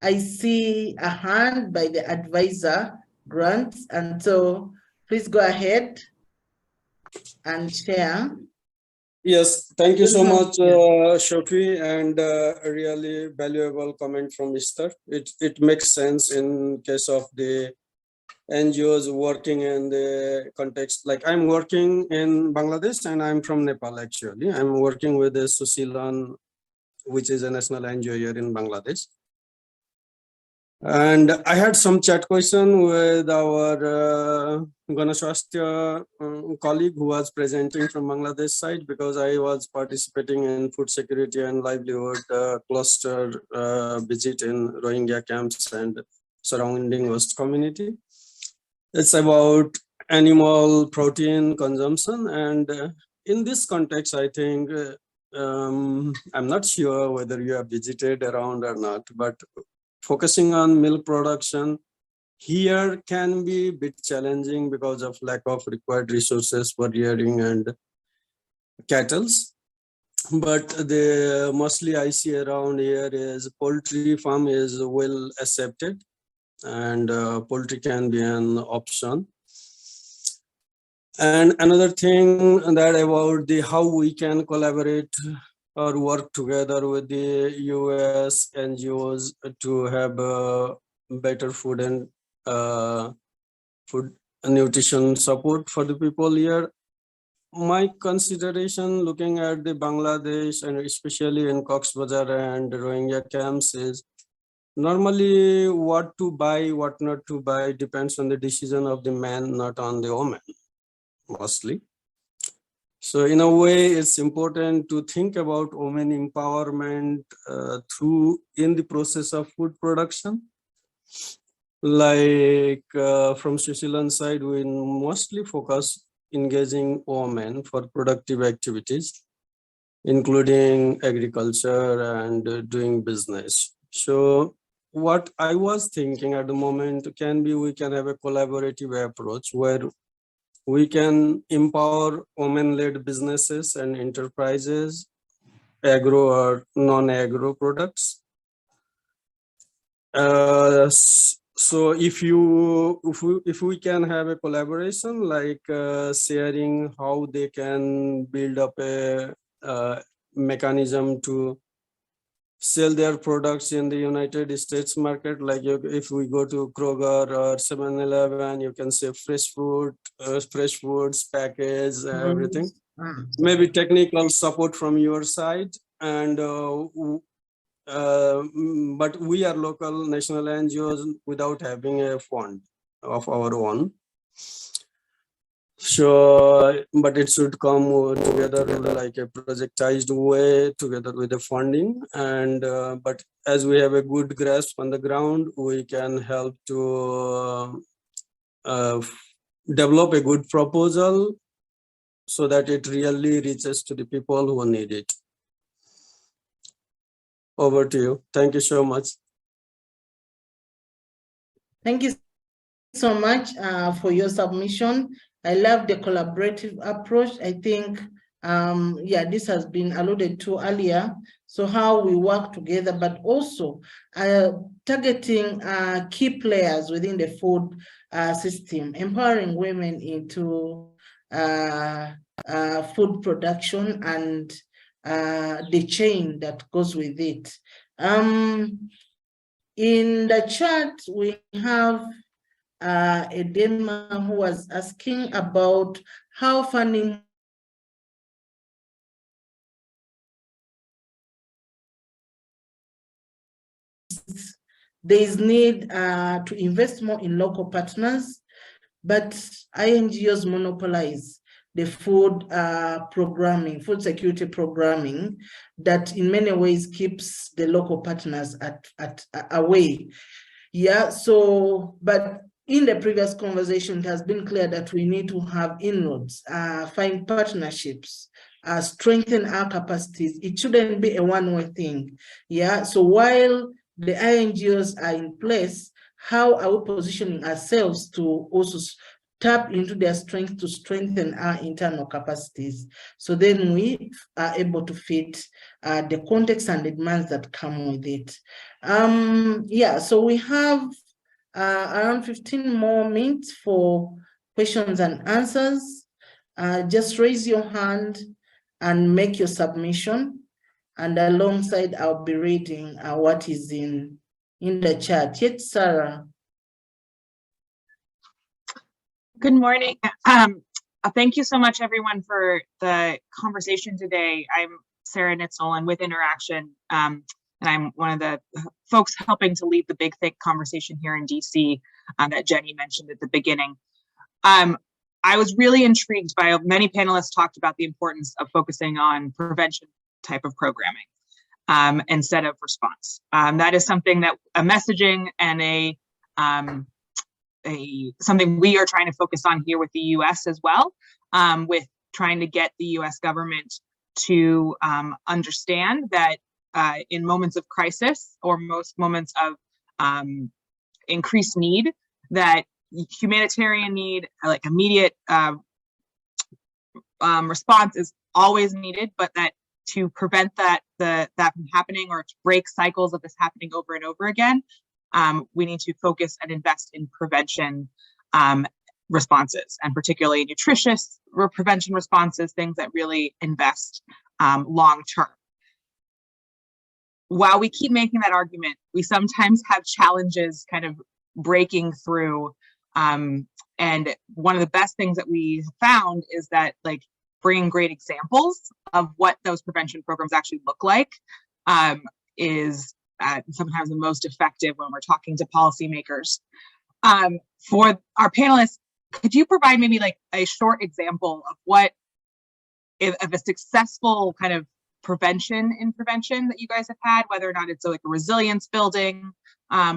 B: I see a hand by the advisor, Grant, and so please go ahead and share.
G: Yes, thank you so much, Shofi, and a really valuable comment from Mr. It makes sense in case of the NGOs working in the context. Like I'm working in Bangladesh and I'm from Nepal actually. I'm working with the Susilan, which is a national NGO here in Bangladesh. And I had some chat question with our Ganashwastya colleague who was presenting from Bangladesh side, because I was participating in food security and livelihood cluster visit in Rohingya camps and surrounding host community. It's about animal protein consumption, and in this context, I think I'm not sure whether you have visited around or not, but focusing on milk production here can be a bit challenging because of lack of required resources for rearing and cattle. But the mostly I see around here is poultry farm is well accepted, and poultry can be an option. And another thing that about the how we can collaborate or work together with the US NGOs to have better food and food nutrition support for the people here. My consideration looking at the Bangladesh and especially in Cox's Bazar and Rohingya camps is normally what to buy, what not to buy depends on the decision of the man, not on the woman, mostly. So in a way, it's important to think about women empowerment through in the process of food production. Like from Switzerland side, we mostly focus engaging women for productive activities, including agriculture and doing business. So what I was thinking at the moment can be we can have a collaborative approach where we can empower women-led businesses and enterprises, agro or non-agro products. So if we can have a collaboration like sharing how they can build up a mechanism to sell their products in the United States market, like if we go to Kroger or 7-Eleven, you can say fresh foods, package, everything. Maybe technical support from your side, and but we are local national NGOs without having a fund of our own. So, but it should come together like a projectized way together with the funding. And but as we have a good grasp on the ground, we can help to develop a good proposal so that it really reaches to the people who need it. Over to you. Thank you so much.
B: Thank you so much for your submission. I love the collaborative approach. I think, yeah, this has been alluded to earlier. So how we work together, but also targeting key players within the food system, empowering women into food production and the chain that goes with it. In the chat, we have a Denmark who was asking about how funding there is need to invest more in local partners, but INGOs monopolize the food programming, food security programming, that in many ways keeps the local partners away. Yeah, so, but in the previous conversation, it has been clear that we need to have inroads, find partnerships, strengthen our capacities. It shouldn't be a one-way thing. Yeah, so while the INGOs are in place, how are we positioning ourselves to also tap into their strength to strengthen our internal capacities? So then we are able to fit the context and the demands that come with it. Yeah, so we have around 15 more minutes for questions and answers. Just raise your hand and make your submission. And alongside, I'll be reading what is in the chat. Yes, Sarah.
H: Good morning. Thank you so much, everyone, for the conversation today. I'm Sarah Nitzel with InterAction, and I'm one of the folks helping to lead the Big Think conversation here in DC that Jenny mentioned at the beginning. I was really intrigued by many panelists talked about the importance of focusing on prevention type of programming instead of response. That is something that a messaging and something we are trying to focus on here with the US as well, with trying to get the US government to understand that in moments of crisis or most moments of increased need, that humanitarian need, like immediate response is always needed, but that to prevent that from happening or to break cycles of this happening over and over again, we need to focus and invest in prevention responses, and particularly nutritious prevention responses, things that really invest long term. While we keep making that argument, we sometimes have challenges kind of breaking through. And one of the best things that we found is that, like, bringing great examples of what those prevention programs actually look like is sometimes the most effective when we're talking to policymakers. For our panelists, could you provide maybe like a short example of what, of a successful kind of prevention that you guys have had, whether or not it's like a resilience building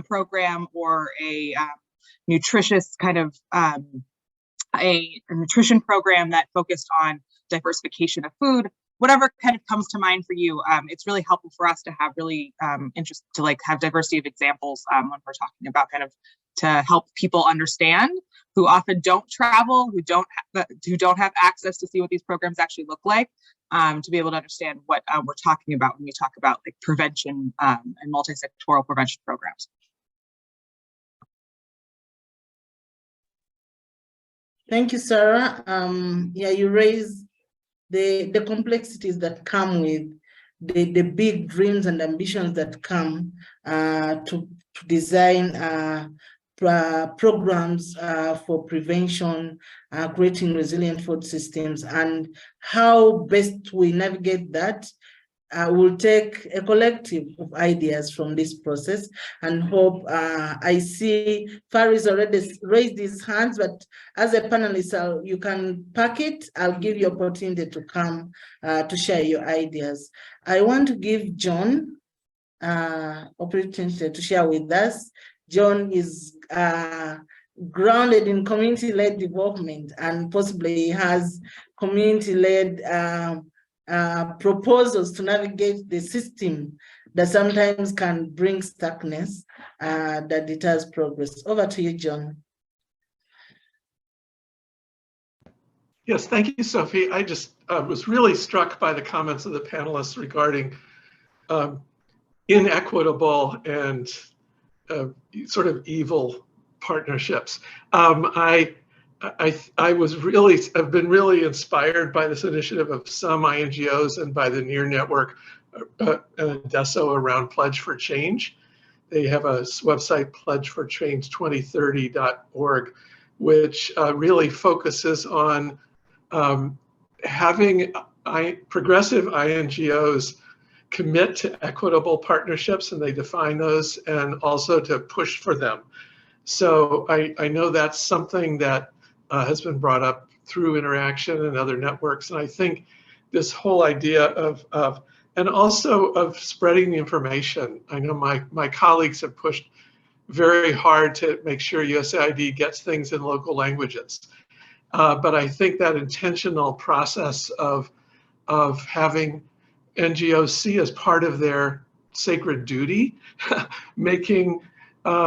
H: program or a nutritious kind of a nutrition program that focused on diversification of food, whatever kind of comes to mind for you. It's really helpful for us to have really interest to like have diversity of examples when we're talking about kind of to help people understand who often don't travel, who don't have access to see what these programs actually look like, to be able to understand what we're talking about when we talk about like prevention and multi-sectoral prevention programs.
B: Thank you, Sarah. Yeah, you raised the complexities that come with the big dreams and ambitions that come to design programs for prevention, creating resilient food systems, and how best we navigate that. We'll take a collective of ideas from this process and hope. I see Faris already raised his hands, but as a panelist, you can pack it. I'll give you opportunity to come to share your ideas. I want to give John opportunity to share with us. John is grounded in community-led development and possibly has community-led proposals to navigate the system that sometimes can bring stuckness that deters progress. Over to you, John.
I: Yes, thank you, Sophie. I just was really struck by the comments of the panelists regarding inequitable and sort of evil partnerships. I've been really inspired by this initiative of some INGOs and by the NEAR network and DESO around Pledge for Change. They have a website, pledgeforchange2030.org, which really focuses on having progressive INGOs commit to equitable partnerships, and they define those, and also to push for them. So I know that's something that has been brought up through InterAction and other networks. And I think this whole idea of and also of spreading the information. I know my colleagues have pushed very hard to make sure USAID gets things in local languages. But I think that intentional process of having NGOs see as part of their sacred duty, making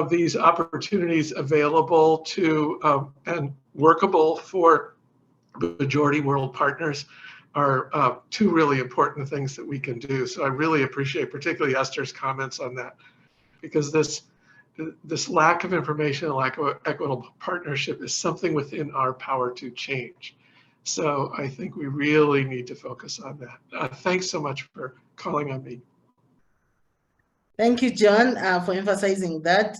I: these opportunities available to and workable for the majority world partners are two really important things that we can do. So I really appreciate particularly Esther's comments on that, because this lack of information and lack of equitable partnership is something within our power to change. So I think we really need to focus on that. Thanks so much for calling on me.
B: Thank you, John, for emphasizing that.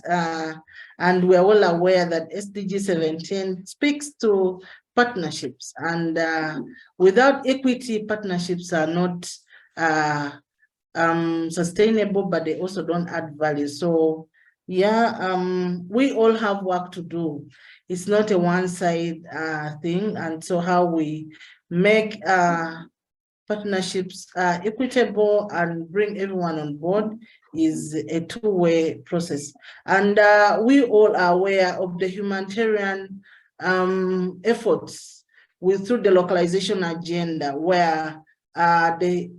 B: And we're all aware that SDG 17 speaks to partnerships, and without equity, partnerships are not sustainable, but they also don't add value. So yeah, we all have work to do. It's not a one-side thing, and so how we make partnerships equitable and bring everyone on board is a two-way process. And we all are aware of the humanitarian efforts through the localization agenda, where the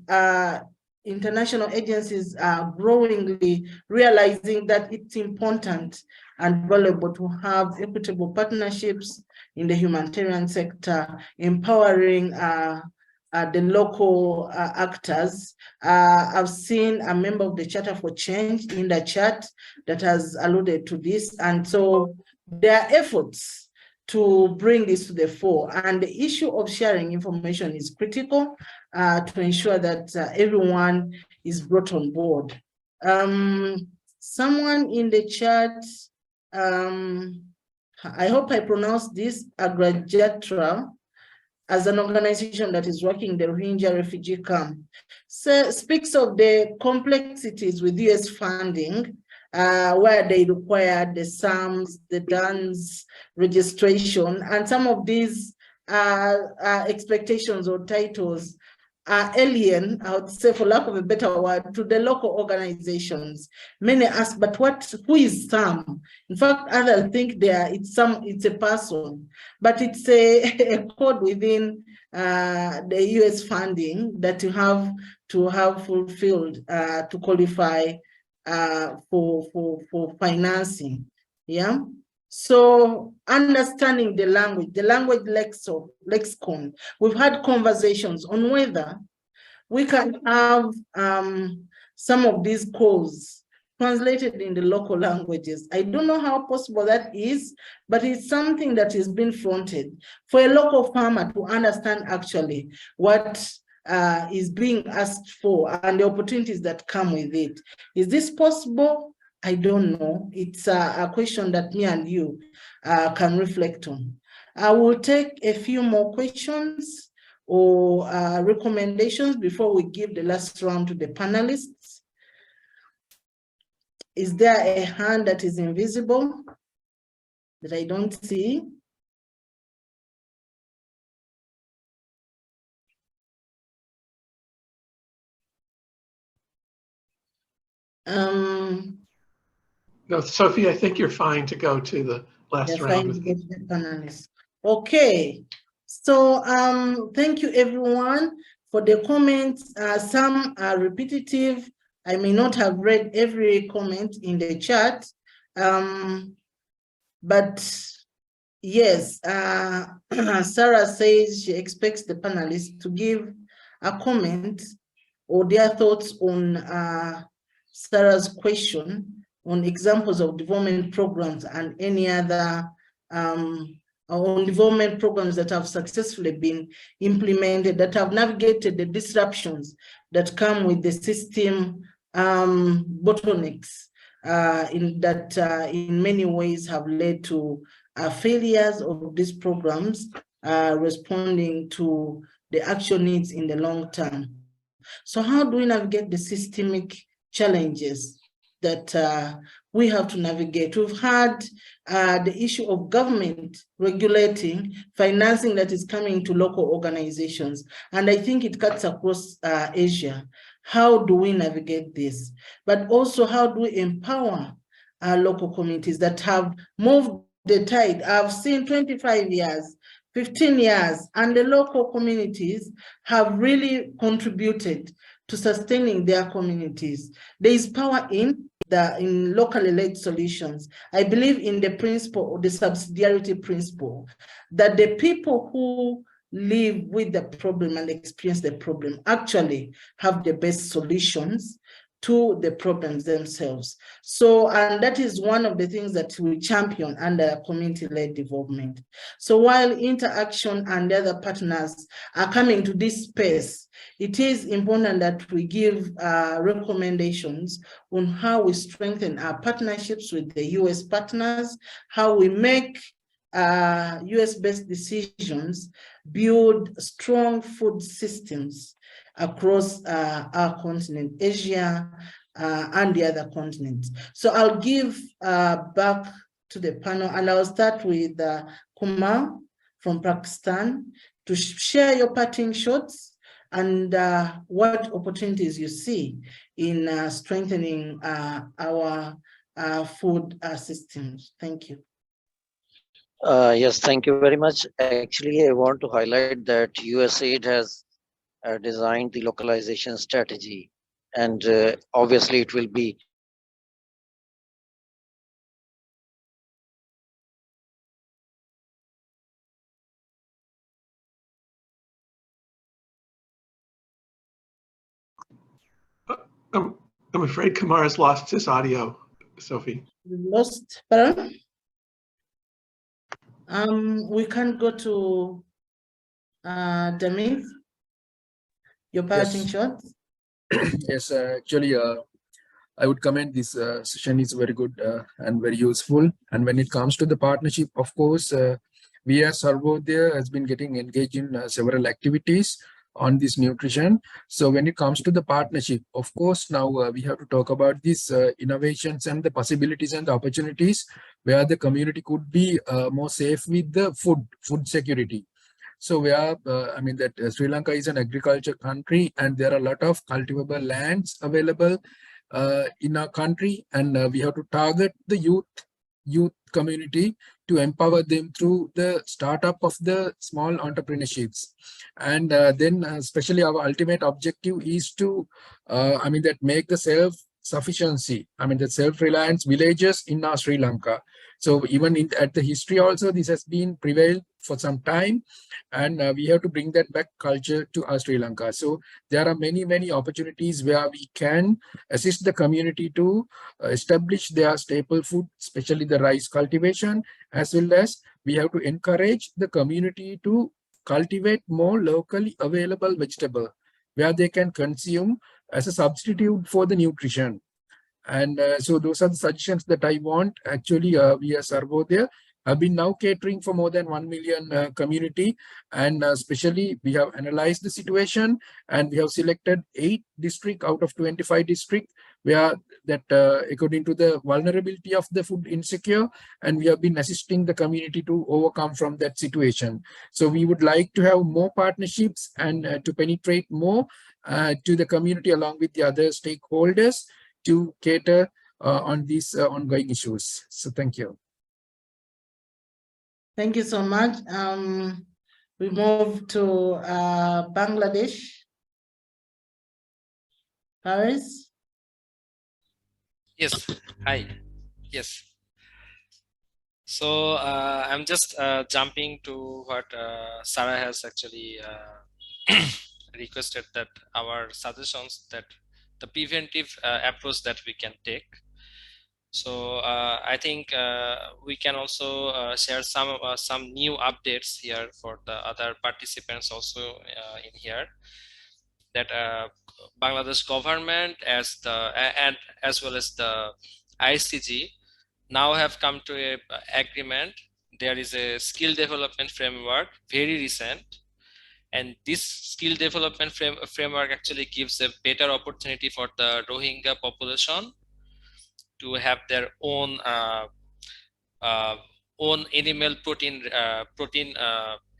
B: international agencies are growingly realizing that it's important and valuable to have equitable partnerships in the humanitarian sector, empowering the local actors. I've seen a member of the Charter for Change in the chat that has alluded to this. And so there are efforts to bring this to the fore. And the issue of sharing information is critical to ensure that everyone is brought on board. Someone in the chat, I hope I pronounced this, Agrajatra, as an organization that is working in the Rohingya refugee camp, speaks of the complexities with US funding, where they require the SAMs, the DANs registration, and some of these expectations or titles are alien, I would say, for lack of a better word, to the local organizations. Many ask, but who is SAM? In fact, others think it's a person, but it's a code within the US funding that you have to have fulfilled to qualify for financing. Yeah. So understanding the language lexicon, we've had conversations on whether we can have some of these codes translated in the local languages. I don't know how possible that is, but it's something that is being fronted for a local farmer to understand actually what is being asked for and the opportunities that come with it. Is this possible? I don't know. It's a question that me and you can reflect on. I will take a few more questions or recommendations before we give the last round to the panelists. Is there a hand that is invisible that I don't see?
I: No, Sophie, I think you're fine to go to the last round with the
B: panelists. Okay, so thank you everyone for the comments. Some are repetitive. I may not have read every comment in the chat, but yes, Sarah says she expects the panelists to give a comment or their thoughts on Sarah's question. on examples of development programs and any other on development programs that have successfully been implemented, that have navigated the disruptions that come with the system bottlenecks in many ways have led to failures of these programs responding to the actual needs in the long term. So how do we navigate the systemic challenges that we have to navigate? We've had the issue of government regulating financing that is coming to local organizations, and I think it cuts across Asia. How do we navigate this? But also, how do we empower our local communities that have moved the tide? I've seen 25 years, 15 years, and the local communities have really contributed to sustaining their communities. There is power in locally led solutions. I believe in the principle, the subsidiarity principle, that the people who live with the problem and experience the problem actually have the best solutions to the problems themselves. So, and that is one of the things that we champion under community-led development. So while InterAction and the other partners are coming to this space, it is important that we give recommendations on how we strengthen our partnerships with the US partners, how we make US-based decisions, build strong food systems across our continent, Asia, and the other continents. So I'll give back to the panel, and I'll start with Kumar from Pakistan to share your parting shots and what opportunities you see in strengthening our food systems. Thank you.
D: Yes, thank you very much. Actually, I want to highlight that USAID has designed the localization strategy, and obviously it will be
I: I'm afraid Kamar has lost his audio, Sophie.
B: Lost, pardon? We can go to Jamil. Your parting shots.
C: Yes, actually, I would comment this session is very good and very useful. And when it comes to the partnership, of course, we as Sarvodaya has been getting engaged in several activities on this nutrition. So when it comes to the partnership, of course, now we have to talk about these innovations and the possibilities and the opportunities where the community could be more safe with the food security. So we are, I mean that Sri Lanka is an agriculture country, and there are a lot of cultivable lands available in our country, and we have to target the youth community to empower them through the startup of the small entrepreneurships. And then especially our ultimate objective is to, I mean that make the self-sufficiency, I mean the self-reliance villages in our Sri Lanka. So even at the history also, this has been prevailed for some time, and we have to bring that back culture to our Sri Lanka. So there are many opportunities where we can assist the community to establish their staple food, especially the rice cultivation, as well as we have to encourage the community to cultivate more locally available vegetable where they can consume as a substitute for the nutrition. And so those are the suggestions that I want. Actually, we as Sarvodaya have been now catering for more than 1 million community, and especially we have analyzed the situation, and we have selected 8 districts out of 25 districts where that according to the vulnerability of the food insecure, and we have been assisting the community to overcome from that situation. So we would like to have more partnerships and to penetrate more to the community along with the other stakeholders to cater on these ongoing issues. So thank you.
B: Thank you so much. We move to Bangladesh. Paris?
E: Yes, hi, yes. So I'm just jumping to what Sarah has actually requested, that our suggestions, that the preventive approach that we can take. So I think we can also share some new updates here for the other participants also in here, that Bangladesh government and as well as the ICG now have come to a agreement. There is a skill development framework, very recent, and this skill development framework actually gives a better opportunity for the Rohingya population to have their own animal protein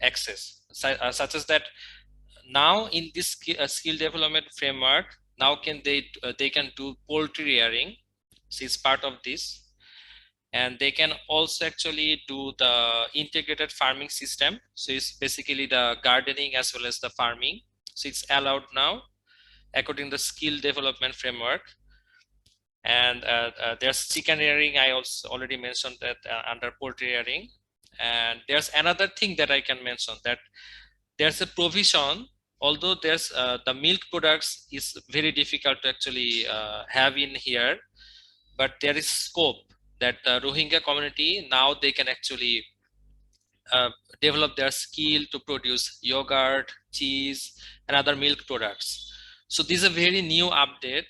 E: access, such as that now in this skill development framework, now they can do poultry rearing, so it's part of this, and they can also actually do the integrated farming system, so it's basically the gardening as well as the farming, so it's allowed now according to the skill development framework. And there's chicken rearing, I also already mentioned that under poultry rearing. And there's another thing that I can mention, that there's a provision, although there's the milk products is very difficult to actually have in here, but there is scope that the Rohingya community now they can actually develop their skill to produce yogurt, cheese, and other milk products. So this is a very new update,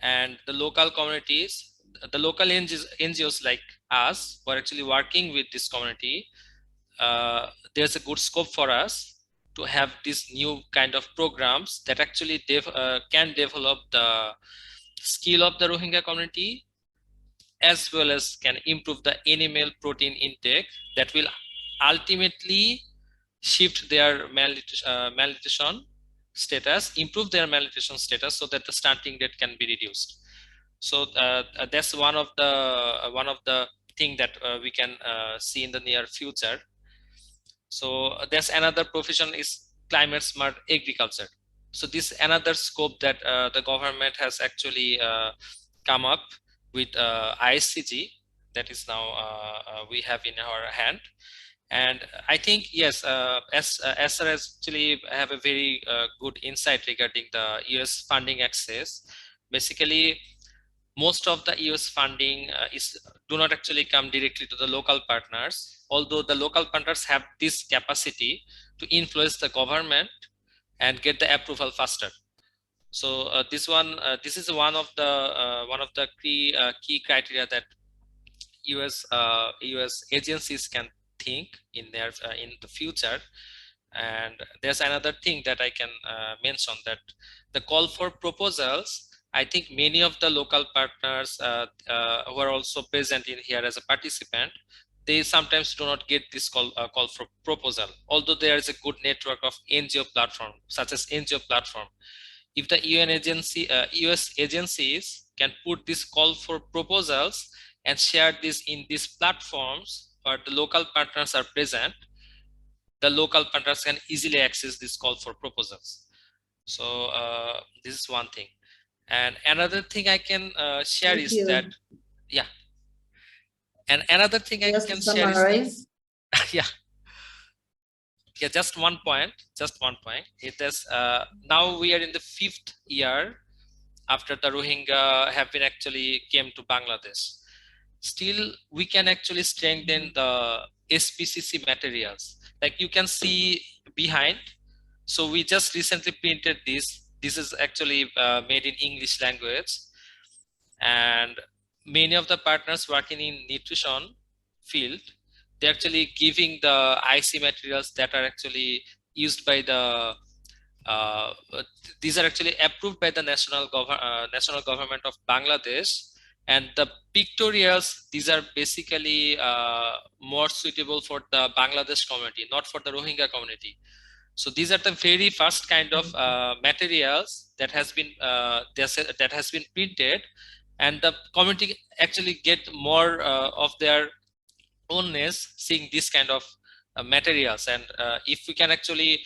E: and the local communities, the local NGOs like us who are actually working with this community, there's a good scope for us to have these new kind of programs that actually can develop the skill of the Rohingya community, as well as can improve the animal protein intake that will ultimately shift their malnutrition status, improve their malnutrition status, so that the stunting rate can be reduced. So that's one of the thing that we can see in the near future. So there's another provision is climate smart agriculture. So this another scope that the government has actually come up with ICG, that is now we have in our hand. And I think, yes, Esther actually have a very good insight regarding the US funding access. Basically, most of the US funding do not actually come directly to the local partners, although the local partners have this capacity to influence the government and get the approval faster. So this is one of the key criteria that US agencies can think in the future. And there's another thing that I can mention, that the call for proposals, I think many of the local partners who are also present in here as a participant, they sometimes do not get this call for proposal, although there is a good network of NGO platform, such as NGO platform. If the US agencies can put this call for proposals and share this in these platforms where the local partners are present, the local partners can easily access this call for proposals. So this is one thing. And another thing I can share
B: Thank
E: is
B: you.
E: that, yeah. And another thing I
B: Just
E: can
B: to
E: share is
B: summarize.
E: yeah. Yeah, just one point. It is now we are in the 5th year after the Rohingya have been actually came to Bangladesh. Still, we can actually strengthen the SPCC materials. Like you can see behind. So we just recently printed this. This is actually made in English language, and many of the partners working in nutrition field, they're actually giving the IC materials that are actually used by the these are actually approved by the national government of Bangladesh, and the pictorials, these are basically more suitable for the Bangladesh community, not for the Rohingya community. So these are the very first kind of materials that has been printed, and the community actually get more of their ownness seeing this kind of materials. And if we can actually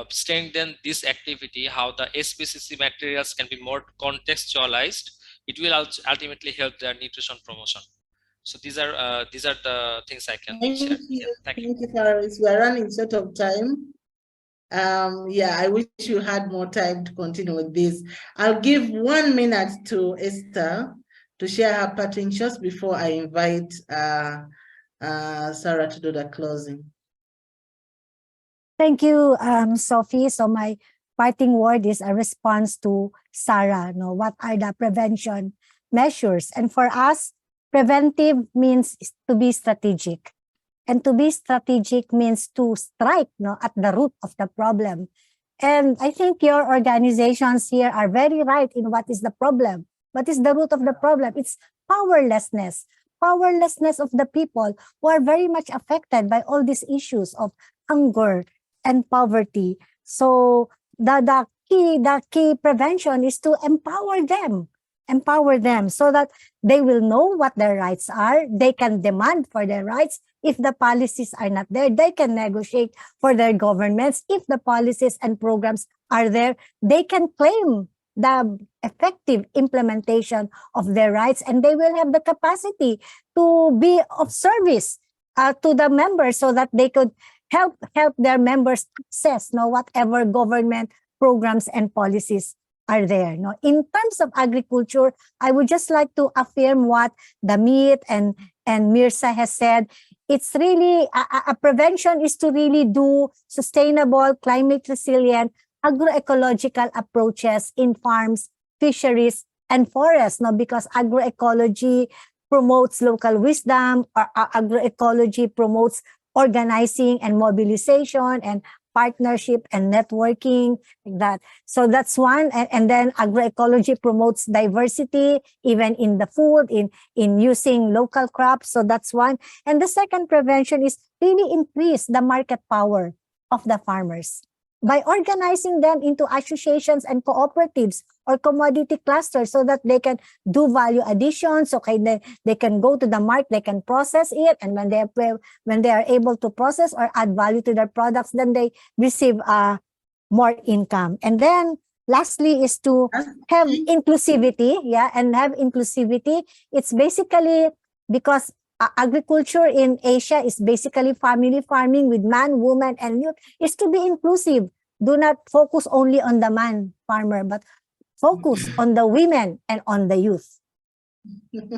E: strengthen this activity, how the SPCC materials can be more contextualized, it will ultimately help their nutrition promotion. So these are the things I can share. Yeah, thank you.
B: Thank you, Faris. We are running short of time. Yeah, I wish you had more time to continue with this. I'll give 1 minute to Esther to share her parting shots before I invite Sarah to do the closing.
F: Thank you, Sophie. So my parting word is a response to Sarah. What are the prevention measures? And for us, preventive means to be strategic. And to be strategic means to strike at the root of the problem. And I think your organizations here are very right in what is the problem. What is the root of the problem? It's powerlessness. Powerlessness of the people who are very much affected by all these issues of hunger and poverty. So the key prevention is to empower them so that they will know what their rights are. They can demand for their rights. If the policies are not there, they can negotiate for their governments. If the policies and programs are there, they can claim the effective implementation of their rights, and they will have the capacity to be of service to the members so that they could help their members access whatever government programs and policies are there. In terms of agriculture, I would just like to affirm what Damit and Mirza has said. It's really a prevention is to really do sustainable, climate resilient, agroecological approaches in farms, fisheries, and forests. Because agroecology promotes local wisdom, or agroecology promotes organizing and mobilization and partnership and networking, like that. So that's one. And then agroecology promotes diversity, even in the food, in using local crops. So that's one. And the second prevention is really increase the market power of the farmers by organizing them into associations and cooperatives or commodity clusters so that they can do value additions. Okay, they can go to the market, they can process it, and when they are able to process or add value to their products, then they receive more income. And then lastly is to have inclusivity, and have inclusivity. It's basically because agriculture in Asia is basically family farming with man, woman, and youth, is to be inclusive. Do not focus only on the man farmer, but focus on the women and on the youth.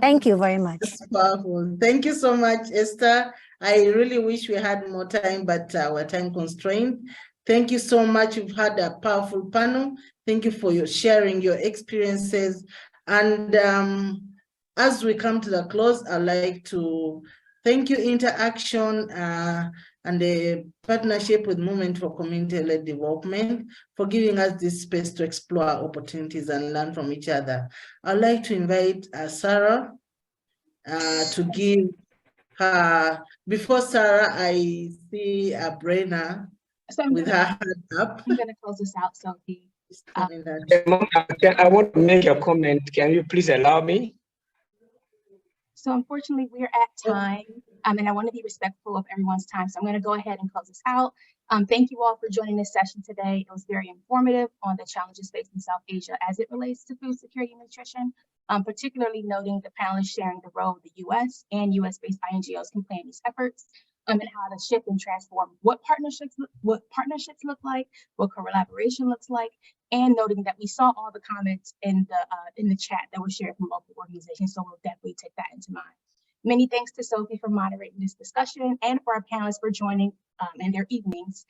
F: Thank you very much.
B: That's powerful. Thank you so much, Esther. I really wish we had more time, but we're time constrained. Thank you so much. We've had a powerful panel. Thank you for sharing your experiences. And as we come to the close, I'd like to thank you, InterAction, and the partnership with Movement for Community-Led Development for giving us this space to explore opportunities and learn from each other. I'd like to invite Sarah to give her, before Sarah, I see Brenna with her hand up.
J: I'm going to close this out, Sophie.
K: I want to make a comment. Can you please allow me?
J: So unfortunately, we're at time, and I want to be respectful of everyone's time. So I'm going to go ahead and close this out. Thank you all for joining this session today. It was very informative on the challenges faced in South Asia as it relates to food security and nutrition, particularly noting the panelists sharing the role the U.S. and U.S.-based INGOs can play in these efforts, and how to shift and transform what partnerships look like, what collaboration looks like, and noting that we saw all the comments in the chat that were shared from local organizations, so we'll definitely take that into mind. Many thanks to Sophie for moderating this discussion and for our panelists for joining in their evenings.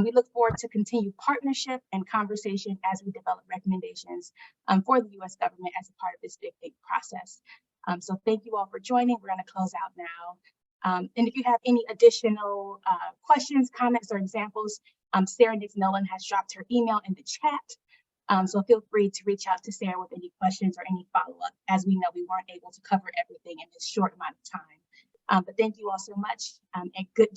J: We look forward to continued partnership and conversation as we develop recommendations for the U.S. government as a part of this big process. So thank you all for joining. We're going to close out now. And if you have any additional questions, comments, or examples, Sarah Nix Nolan has dropped her email in the chat. So feel free to reach out to Sarah with any questions or any follow-up. As we know, we weren't able to cover everything in this short amount of time. But thank you all so much, and good day.